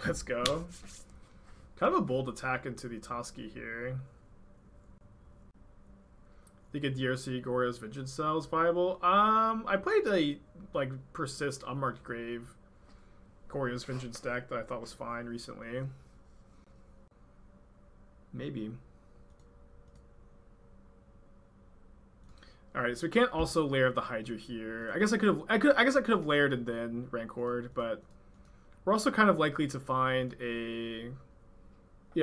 Let's go. Kind of a bold attack into the Toski here. Think a DRC Gora's Vengeance Cell is viable? I played a persist unmarked grave Gora's Vengeance deck that I thought was fine recently. Maybe. All right, so we can't also layer of the Hydra here. I guess I could have layered and then Rancored, but we're also kind of likely to find a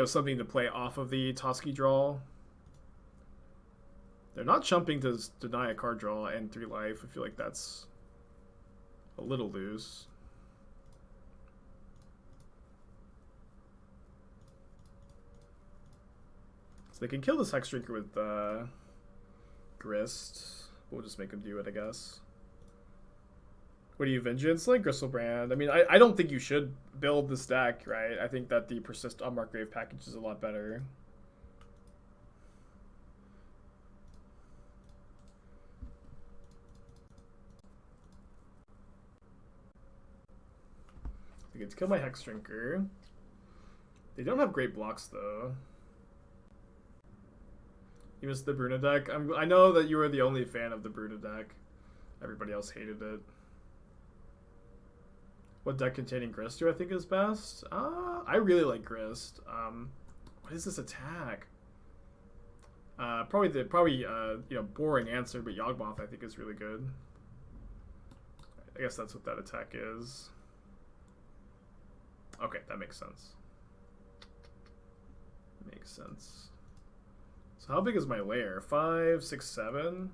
something to play off of the Toski draw. They're not chumping to deny a card draw and 3 life. I feel like that's a little loose. So they can kill this Hexdrinker with Grist. We'll just make him do it, I guess. What do you, Vengeance? Like Gristlebrand. I mean, I don't think you should build this deck, right? I think that the Persist Unmarked Grave package is a lot better. I get to kill my Hexdrinker. They don't have great blocks, though. You missed the Bruna deck? I know that you were the only fan of the Bruna deck. Everybody else hated it. What deck containing Grist do I think is best? I really like Grist. What is this attack? Probably boring answer, but Yawgmoth I think is really good. I guess that's what that attack is. Okay, that makes sense. Makes sense. So how big is my lair? 5, 6, 7?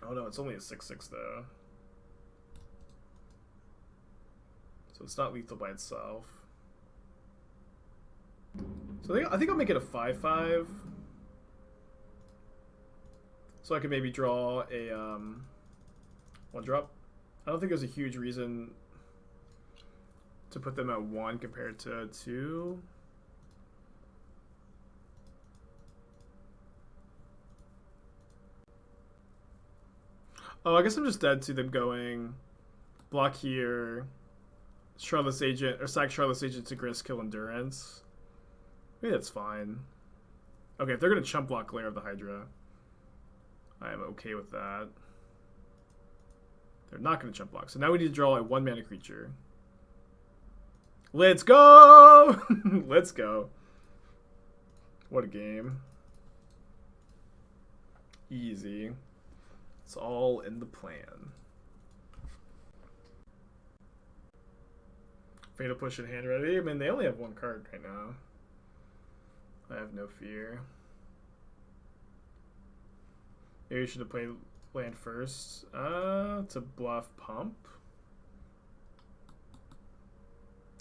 Oh no, it's only a 6/6 though. So it's not lethal by itself. So I think I'll make it a 5/5. So I can maybe draw a 1-drop. I don't think there's a huge reason to put them at 1 compared to 2. Oh, I guess I'm just dead to them going block here, Charlotte's Agent, or sack Charlotte's Agent to Grist, kill Endurance. Maybe that's fine. Okay, if they're going to chump block Lair of the Hydra, I am okay with that. They're not going to chump block. So now we need to draw a 1-mana creature. Let's go! Let's go. What a game. Easy. It's all in the plan. Fatal Push in hand ready. I mean, they only have 1 card right now. I have no fear. Maybe we should have played land first. To bluff Pump.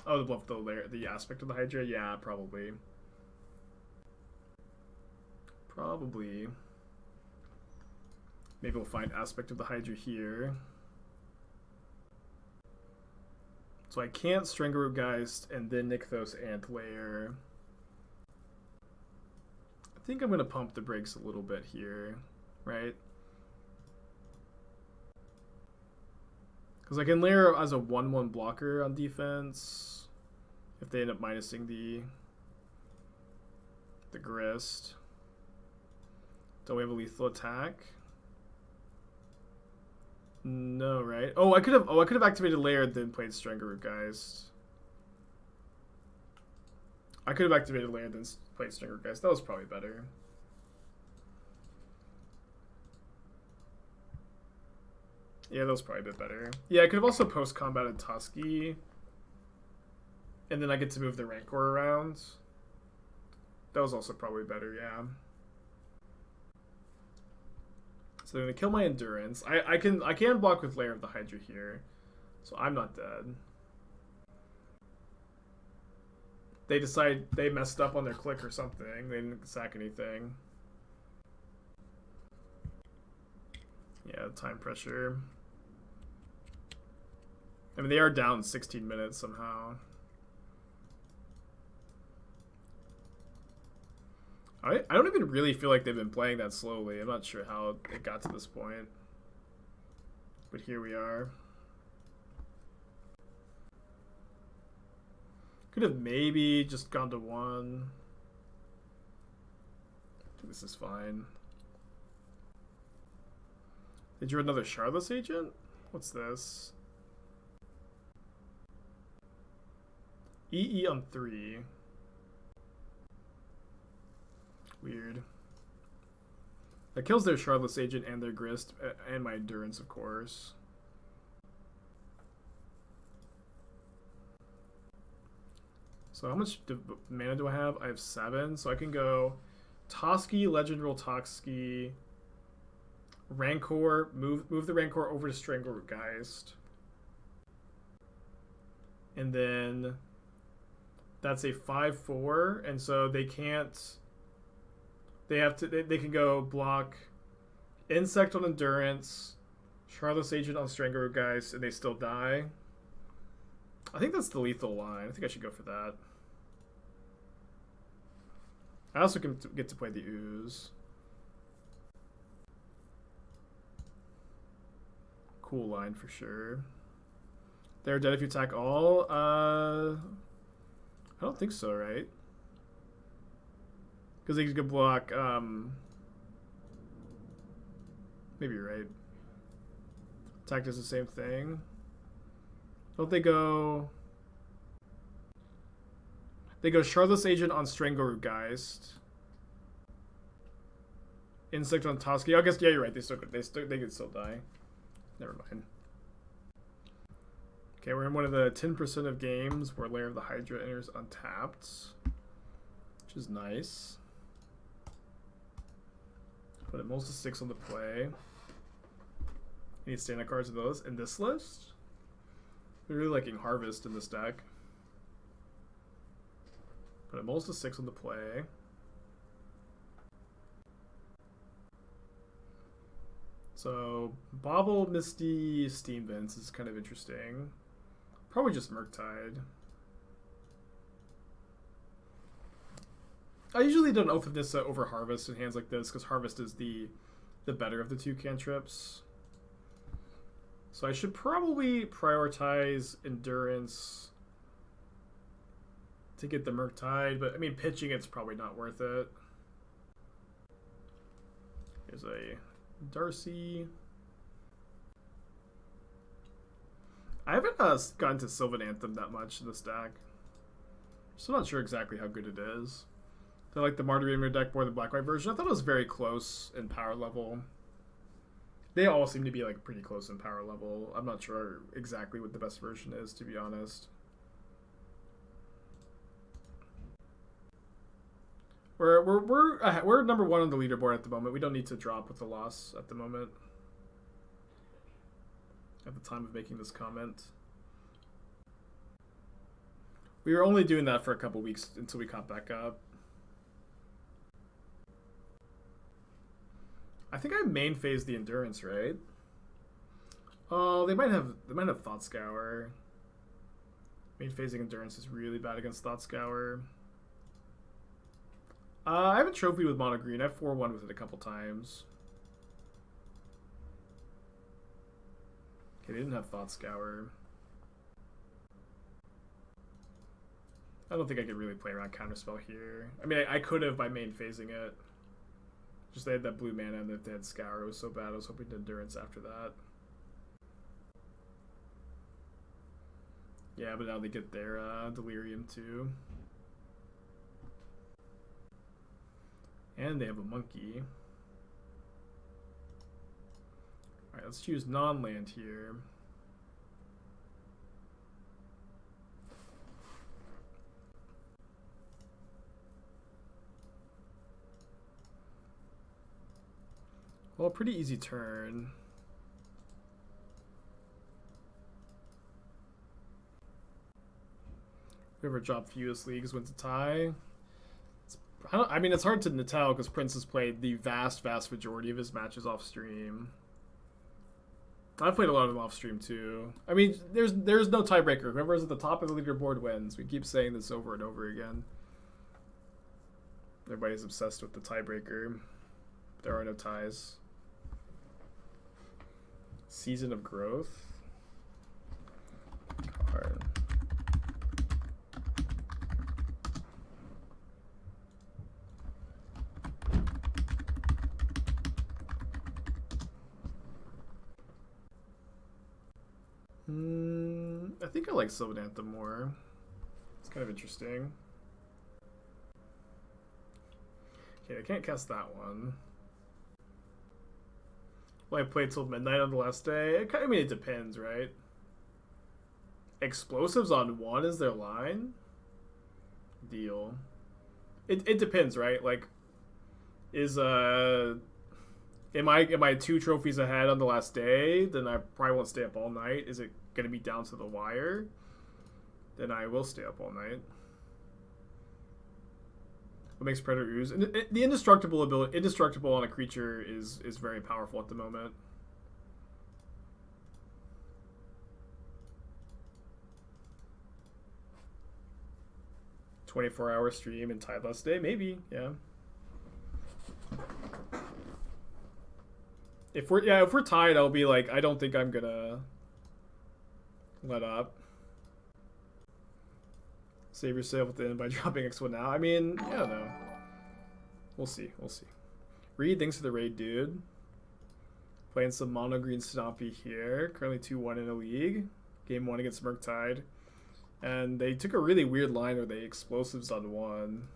Oh, to bluff the Aspect of the Hydra? Yeah, probably. Probably. Maybe we'll find Aspect of the Hydra here. So I can't Strangleroot Geist and then Nykthos and Lair. I think I'm going to pump the brakes a little bit here, right? Because I can Lair as a 1/1 blocker on defense if they end up minusing the Grist. Don't we have a lethal attack? No, right? Oh, I could have activated Lair and then played Strangleroot Geist. I could have activated Lair and then played Strangleroot Geist. That was probably better. Yeah, that was probably a bit better. Yeah, I could have also post-combated Toski. And then I get to move the Rancor around. That was also probably better, yeah. So they're gonna kill my Endurance. I can block with Lair of the Hydra here, so I'm not dead. They decide they messed up on their click or something. They didn't sack anything. Yeah, time pressure. I mean, they are down 16 minutes somehow. I don't even really feel like they've been playing that slowly. I'm not sure how it got to this point. But here we are. Could have maybe just gone to 1. This is fine. They drew another Shardless Agent? What's this? EE on 3. Weird. That kills their Shardless Agent and their Grist, and my Endurance, of course. So how much mana do I have? I have 7, so I can go Toski, Legend Roll Toski, Rancor, move the Rancor over to Strangleroot Geist. And then that's a 5/4, and so they can't... They have to. They can go block Insect on Endurance, Shardless Agent on Strangleroot Geist, and they still die. I think that's the lethal line. I think I should go for that. I also can get to play the Ooze. Cool line for sure. They're dead if you attack all. I don't think so, right? Because they could block. Maybe you're right. Attack does the same thing. Don't they go? They go Shardless Agent on Strangleroot Geist. Insect on Toski. I guess, yeah, you're right. They could still die. Never mind. Okay, we're in one of the 10% of games where Lair of the Hydra enters untapped, which is nice. Put it most of 6 on the play. Need stand-up cards of those in this list. We're really liking Harvest in this deck. Put a most of 6 on the play. So Bobble, Misty, Steam Vents is kind of interesting. Probably just Murktide. I usually do an Oath of Nissa over Harvest in hands like this because Harvest is the better of the 2 cantrips. So I should probably prioritize Endurance to get the Murktide, but I mean pitching it's probably not worth it. Here's a Darcy. I haven't gotten to Sylvan Anthem that much in this deck. Still not sure exactly how good it is. I like the Martyr in your deck more than Black-White version. I thought it was very close in power level. They all seem to be like pretty close in power level. I'm not sure exactly what the best version is, to be honest. We're number 1 on the leaderboard at the moment. We don't need to drop with the loss at the moment. At the time of making this comment, we were only doing that for a couple weeks until we caught back up. I think I main phase the Endurance, right? Oh, they might have Thought Scour. Main phasing Endurance is really bad against Thought Scour. I have a trophy with mono green. I have 4-1 with it a couple times. Okay, they didn't have Thought Scour. I don't think I could really play around Counterspell here. I mean, I could have by main phasing it. Just they had that blue mana and if they had Scour, it was so bad. I was hoping to Endurance after that. Yeah, but now they get their Delirium too. And they have a monkey. Alright, let's choose non-land here. Well, pretty easy turn. Whoever dropped fewest leagues wins a tie. I mean, it's hard to tell because Prince has played the vast majority of his matches off stream. I've played a lot of them off stream too. I mean, there's no tiebreaker. Whoever's at the top of the leaderboard wins. We keep saying this over and over again. Everybody's obsessed with the tiebreaker. There are no ties. Season of Growth. Card. I think I like Sylvan Anthem more. It's kind of interesting. Okay, I can't cast that one. Will I play till midnight on the last day? I mean, it depends, right? Explosives on one is their line? Deal. It depends, right? Like, am I 2 trophies ahead on the last day? Then I probably won't stay up all night. Is it gonna be down to the wire? Then I will stay up all night. What makes Predator Ooze? And the indestructible on a creature is very powerful at the moment. "24-hour stream and Tideless Day?" Maybe, yeah. If we're tied, I'll be like, I don't think I'm gonna let up. Save yourself at the end by dropping X1 now. I mean, I don't know. We'll see. Reed, thanks for the raid, dude. Playing some mono green Stompy here. Currently 2-1 in a league. Game 1 against Murktide. And they took a really weird line where they explosives on 1.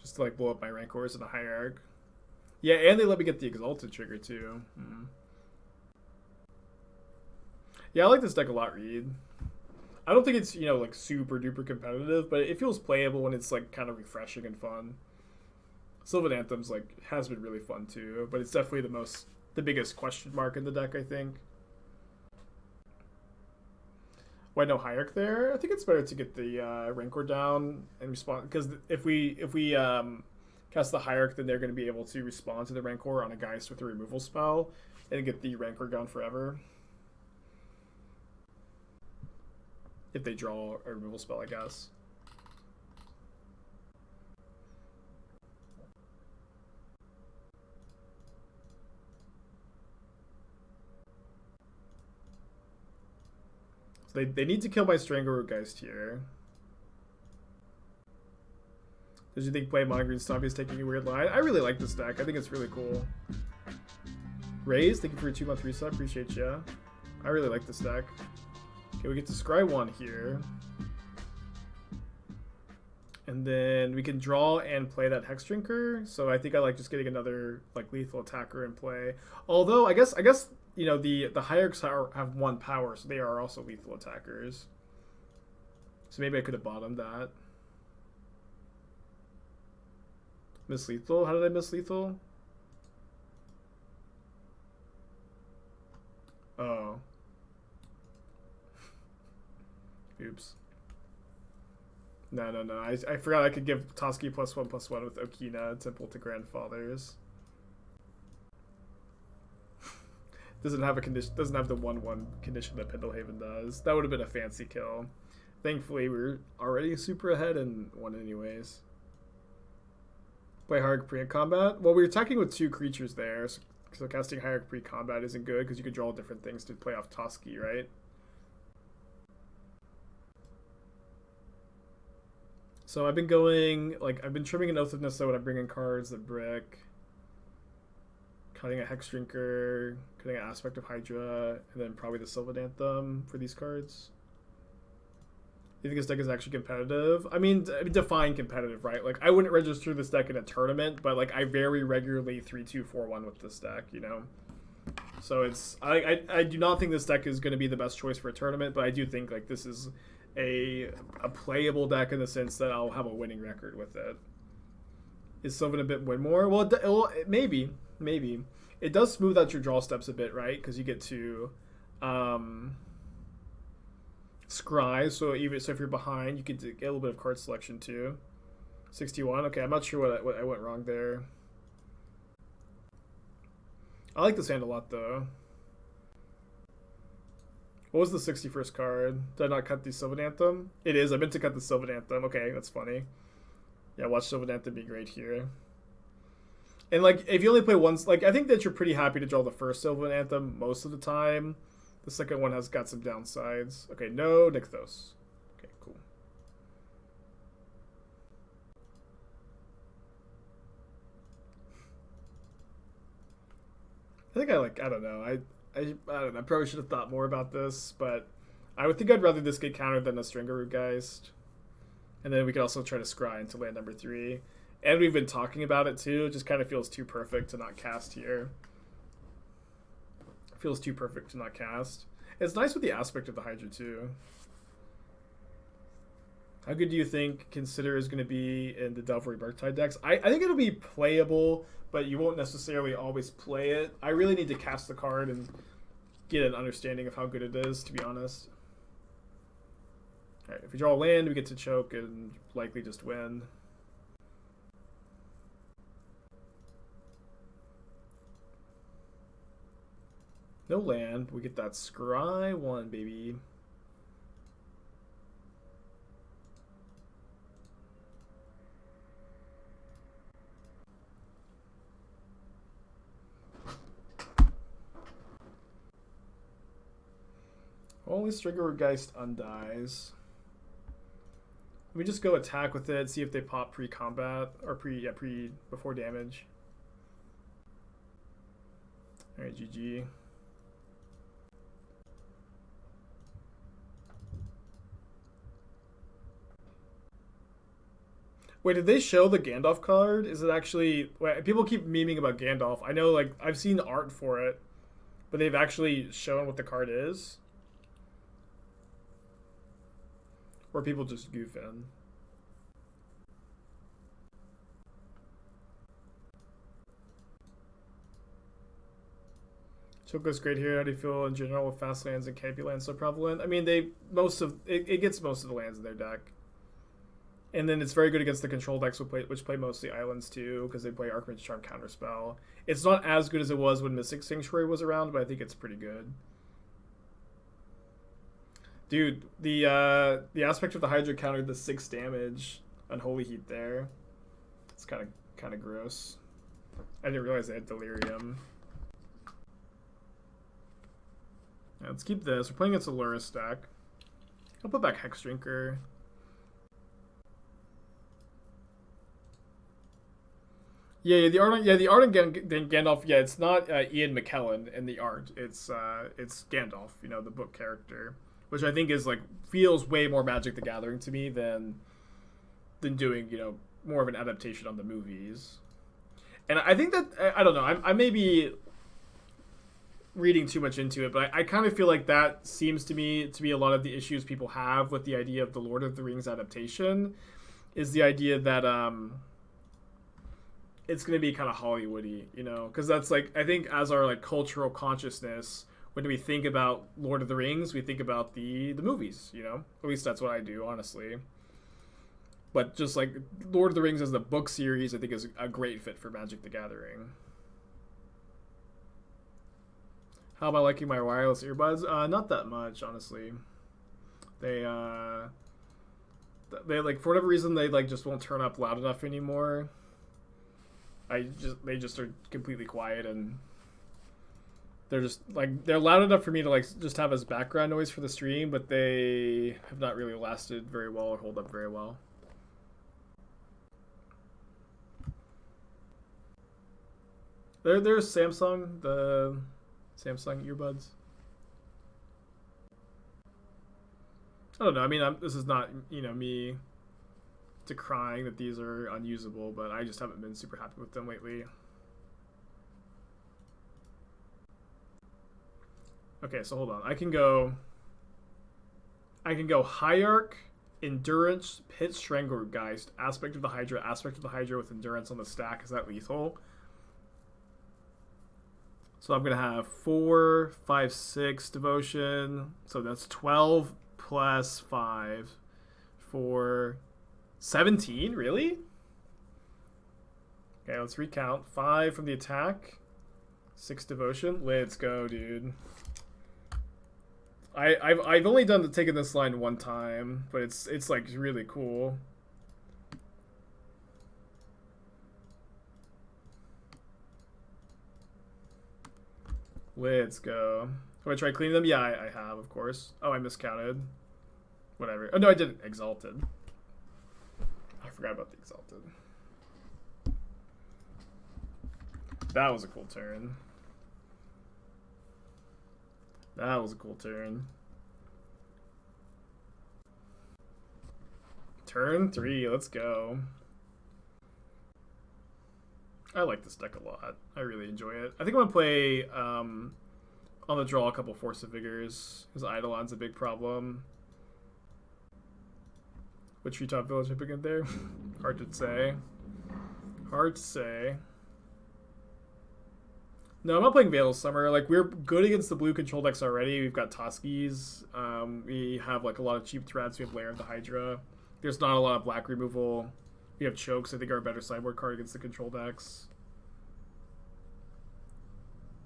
Just to like blow up my Rancors and a Hierarch. Yeah, and they let me get the Exalted trigger too. Yeah, I like this deck a lot, Reed. I don't think it's, like super duper competitive, but it feels playable and it's like kind of refreshing and fun. Sylvan Anthem's like has been really fun too, but it's definitely the biggest question mark in the deck, I think. Why no Hierarch there? I think it's better to get the Rancor down and respond, because if we cast the Hierarch, then they're going to be able to respond to the Rancor on a Geist with a removal spell and get the Rancor gone forever. If they draw a removal spell, I guess. So they need to kill my Strangleroot Geist here. Did you think playing Mono Green Stompy is taking a weird line? I really like this deck. I think it's really cool. Raze, thank you for your 2-month reset. Appreciate ya. I really like this deck. Okay, we get to scry 1 here. And then we can draw and play that Hexdrinker. So I think I like just getting another like lethal attacker in play. Although I guess the Hierarchs have 1 power, so they are also lethal attackers. So maybe I could have bottomed that. Miss lethal? How did I miss lethal? Oh. Oops. No. I forgot I could give Toski +1/+1 with Okina, Temple to Grandfathers. Doesn't have the 1/1 condition that Pendelhaven does. That would have been a fancy kill. Thankfully, we're already super ahead and won anyways. Play Hierarch pre-combat? Well, we're attacking with 2 creatures there, so casting Hierarch pre-combat isn't good because you could draw different things to play off Toski, right? So I've been trimming an Oath of Nissa when I bring in cards that brick. Cutting a Hexdrinker, cutting an Aspect of Hydra, and then probably the Sylvan Anthem for these cards. You think this deck is actually competitive? I mean, define competitive, right? Like, I wouldn't register this deck in a tournament, but like, I very regularly 3-2-4-1 with this deck, So it's I do not think this deck is going to be the best choice for a tournament, but I do think like this is a playable deck in the sense that I'll have a winning record with it. Is Sylvan a bit win more? Well, maybe. It does smooth out your draw steps a bit, right? Because you get to scry. So if you're behind, you get to get a little bit of card selection too. 61. Okay, I'm not sure what I went wrong there. I like this hand a lot though. What was the 61st card? Did I not cut the Sylvan Anthem? It is. I meant to cut the Sylvan Anthem. Okay, that's funny. Yeah, watch Sylvan Anthem be great here. And like, if you only play once, like I think that you're pretty happy to draw the first Sylvan Anthem most of the time. The second one has got some downsides. Okay, no Nykthos. Okay, cool. think I don't know. I don't know. I probably should have thought more about this, but I would think I'd rather this get countered than a Strangleroot Geist. And then we could also try to scry into land number 3. And we've been talking about it too. It just kind of feels too perfect to not cast here. It feels too perfect to not cast. It's nice with the Aspect of the Hydra too. How good do you think Consider is going to be in the Delvery Murktide decks? I think it'll be playable, but you won't necessarily always play it. I really need to cast the card and get an understanding of how good it is, to be honest. Alright, if we draw a land, we get to choke and likely just win. No land, we get that scry 1, baby. Only Strangleroot Geist undies. Let me just go attack with it, see if they pop pre-combat, or before damage. Alright, GG. Wait, did they show the Gandalf card? Is it actually... Wait, people keep memeing about Gandalf. I know, like, I've seen art for it, but they've actually shown what the card is? Or people just goof in? Choco's great here. How do you feel in general with fast lands and campy lands so prevalent? I mean, it gets most of the lands in their deck. And then it's very good against the control decks which play mostly islands too, because they play Archmage Charm Counterspell. It's not as good as it was when Mystic Sanctuary was around, but I think it's pretty good. Dude, the Aspect of the Hydra countered the 6 damage Unholy Heat there. It's kind of gross. I didn't realize they had Delirium. Yeah, let's keep this. We're playing against a Lurrus deck. I'll put back Hexdrinker. Yeah, the art on Gandalf. Yeah, it's not Ian McKellen in the art. It's Gandalf, you know, the book character, which I think is feels way more Magic the Gathering to me than doing, you know, more of an adaptation on the movies. And I think that I don't know. I may be reading too much into it, but I kind of feel like that seems to me to be a lot of the issues people have with the idea of the Lord of the Rings adaptation, is the idea that it's going to be kind of Hollywoody, you know, because that's I think as our cultural consciousness, when we think about Lord of the Rings, we think about the movies, you know, at least that's what I do, honestly. But just Lord of the Rings as the book series, I think is a great fit for Magic the Gathering. How am I liking my wireless earbuds? Not that much, honestly. They for whatever reason, they just won't turn up loud enough anymore. They just are completely quiet, and they're just they're loud enough for me to just have as background noise for the stream, but they have not really lasted very well or hold up very well. There's Samsung, the Samsung earbuds. I don't know. I mean, this is not, you know, me decrying that these are unusable, but I just haven't been super happy with them lately. Okay, so hold on. I can go Hierarch, Endurance, Pit Strangleroot Geist, Aspect of the Hydra with Endurance on the stack. Is that lethal? So I'm going to have 4, 5, 6 Devotion. So that's 12 plus 5 for 17? Really? Okay, let's recount. 5 from the attack. 6 Devotion. Let's go, dude. I've only taken this line one time, but it's really cool. Let's go. Have I tried cleaning them? Yeah, I have, of course. Oh, I miscounted. Whatever. Oh, no, I didn't. Exalted. I forgot about the Exalted. That was a cool turn. That was a cool turn. Turn 3, let's go. I like this deck a lot. I really enjoy it. I think I'm going to play on the draw a couple Force of Vigors, because Eidolon's a big problem. What treetop village I pick in there? Hard to say. Hard to say. No, I'm not playing Veil of Summer. Like, we're good against the blue control decks already. We've got Toski's. We have like a lot of cheap threats. We have Lair of the Hydra. There's not a lot of black removal. We have Chokes. I think are a better sideboard card against the control decks.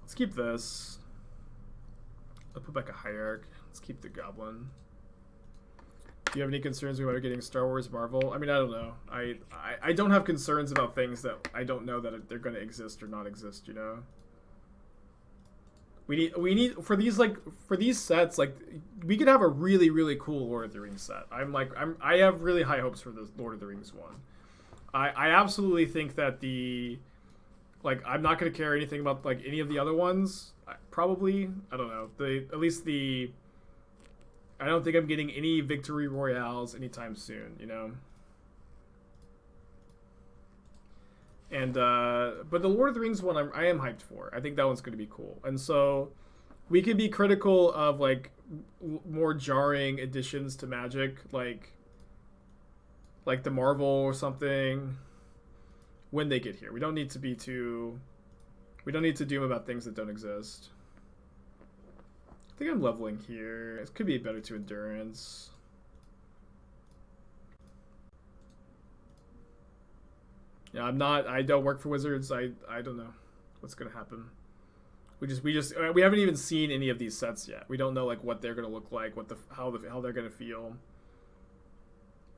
Let's keep this. I'll put back a Hierarch. Let's keep the Goblin. Do you have any concerns about getting Star Wars Marvel? I mean, I don't know. I don't have concerns about things that I don't know that they're going to exist or not exist, you know? We need for these sets, like, we could have a really, really cool Lord of the Rings set. I have really high hopes for the Lord of the Rings one. I absolutely think that I'm not going to care anything about like any of the other ones. Probably, I don't know. I don't think I'm getting any Victory Royales anytime soon, you know? And, but the Lord of the Rings one, I am hyped for. I think that one's going to be cool. And so, we can be critical of, like, more jarring additions to Magic, like the Marvel or something, when they get here. We don't need to doom about things that don't exist. I think I'm leveling here. It could be better to endurance. Yeah, I don't work for Wizards. I don't know what's gonna happen. We haven't even seen any of these sets yet. We don't know like what they're gonna look like, how they're gonna feel.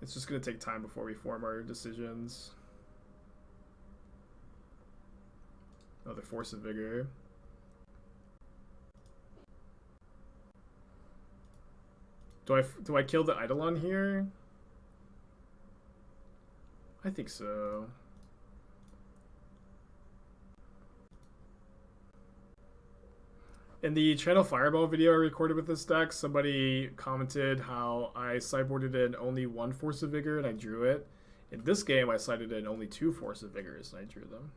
It's just gonna take time before we form our decisions. Oh, the Force of Vigor. Do I kill the Eidolon here? I think so. In the Channel Fireball video I recorded with this deck, somebody commented how I sideboarded in only one Force of Vigor and I drew it. In this game, I sided in only 2 Force of Vigors and I drew them.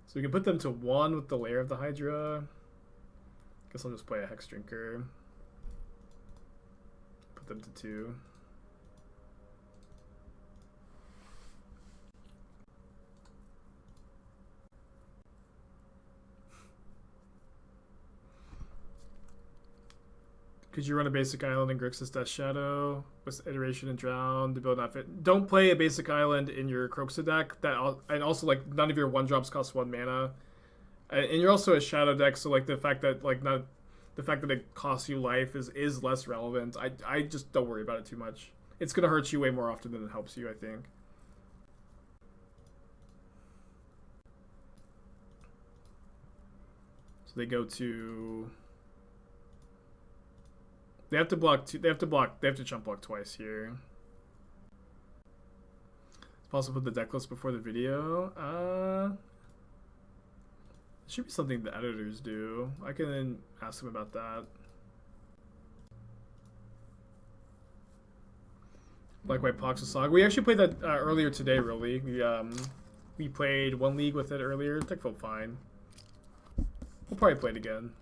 So we can put them to 1 with the Lair of the Hydra. Guess I'll just play a Hexdrinker. Put them to 2. Could you run a basic island in Grixis Death Shadow with iteration and drown to build an outfit? Don't play a basic island in your Croxa deck. And also like none of your 1-drops cost 1 mana, and you're also a shadow deck. So like the fact that it costs you life is less relevant. I just don't worry about it too much. It's gonna hurt you way more often than it helps you, I think. So they go to. They have to block two. They have to chump block twice here. It's possible to put the deck list before the video. It should be something the editors do. I can then ask them about that. Black White Poxasog. We actually played that earlier today. Really, we played 1 league with it earlier. Deck felt fine. We'll probably play it again.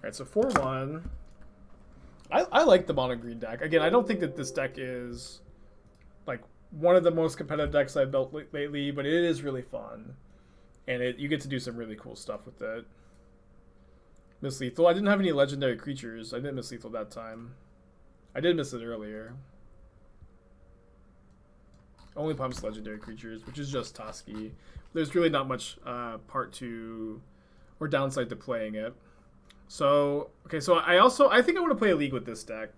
Alright, so 4-1. I like the mono green deck. Again, I don't think that this deck is like one of the most competitive decks I've built lately, but it is really fun. And you get to do some really cool stuff with it. Miss Lethal. I didn't have any legendary creatures. I didn't miss Lethal that time. I did miss it earlier. Only pumps legendary creatures, which is just Toski. There's really not much part to or downside to playing it. So, okay, so I think I want to play a league with this deck.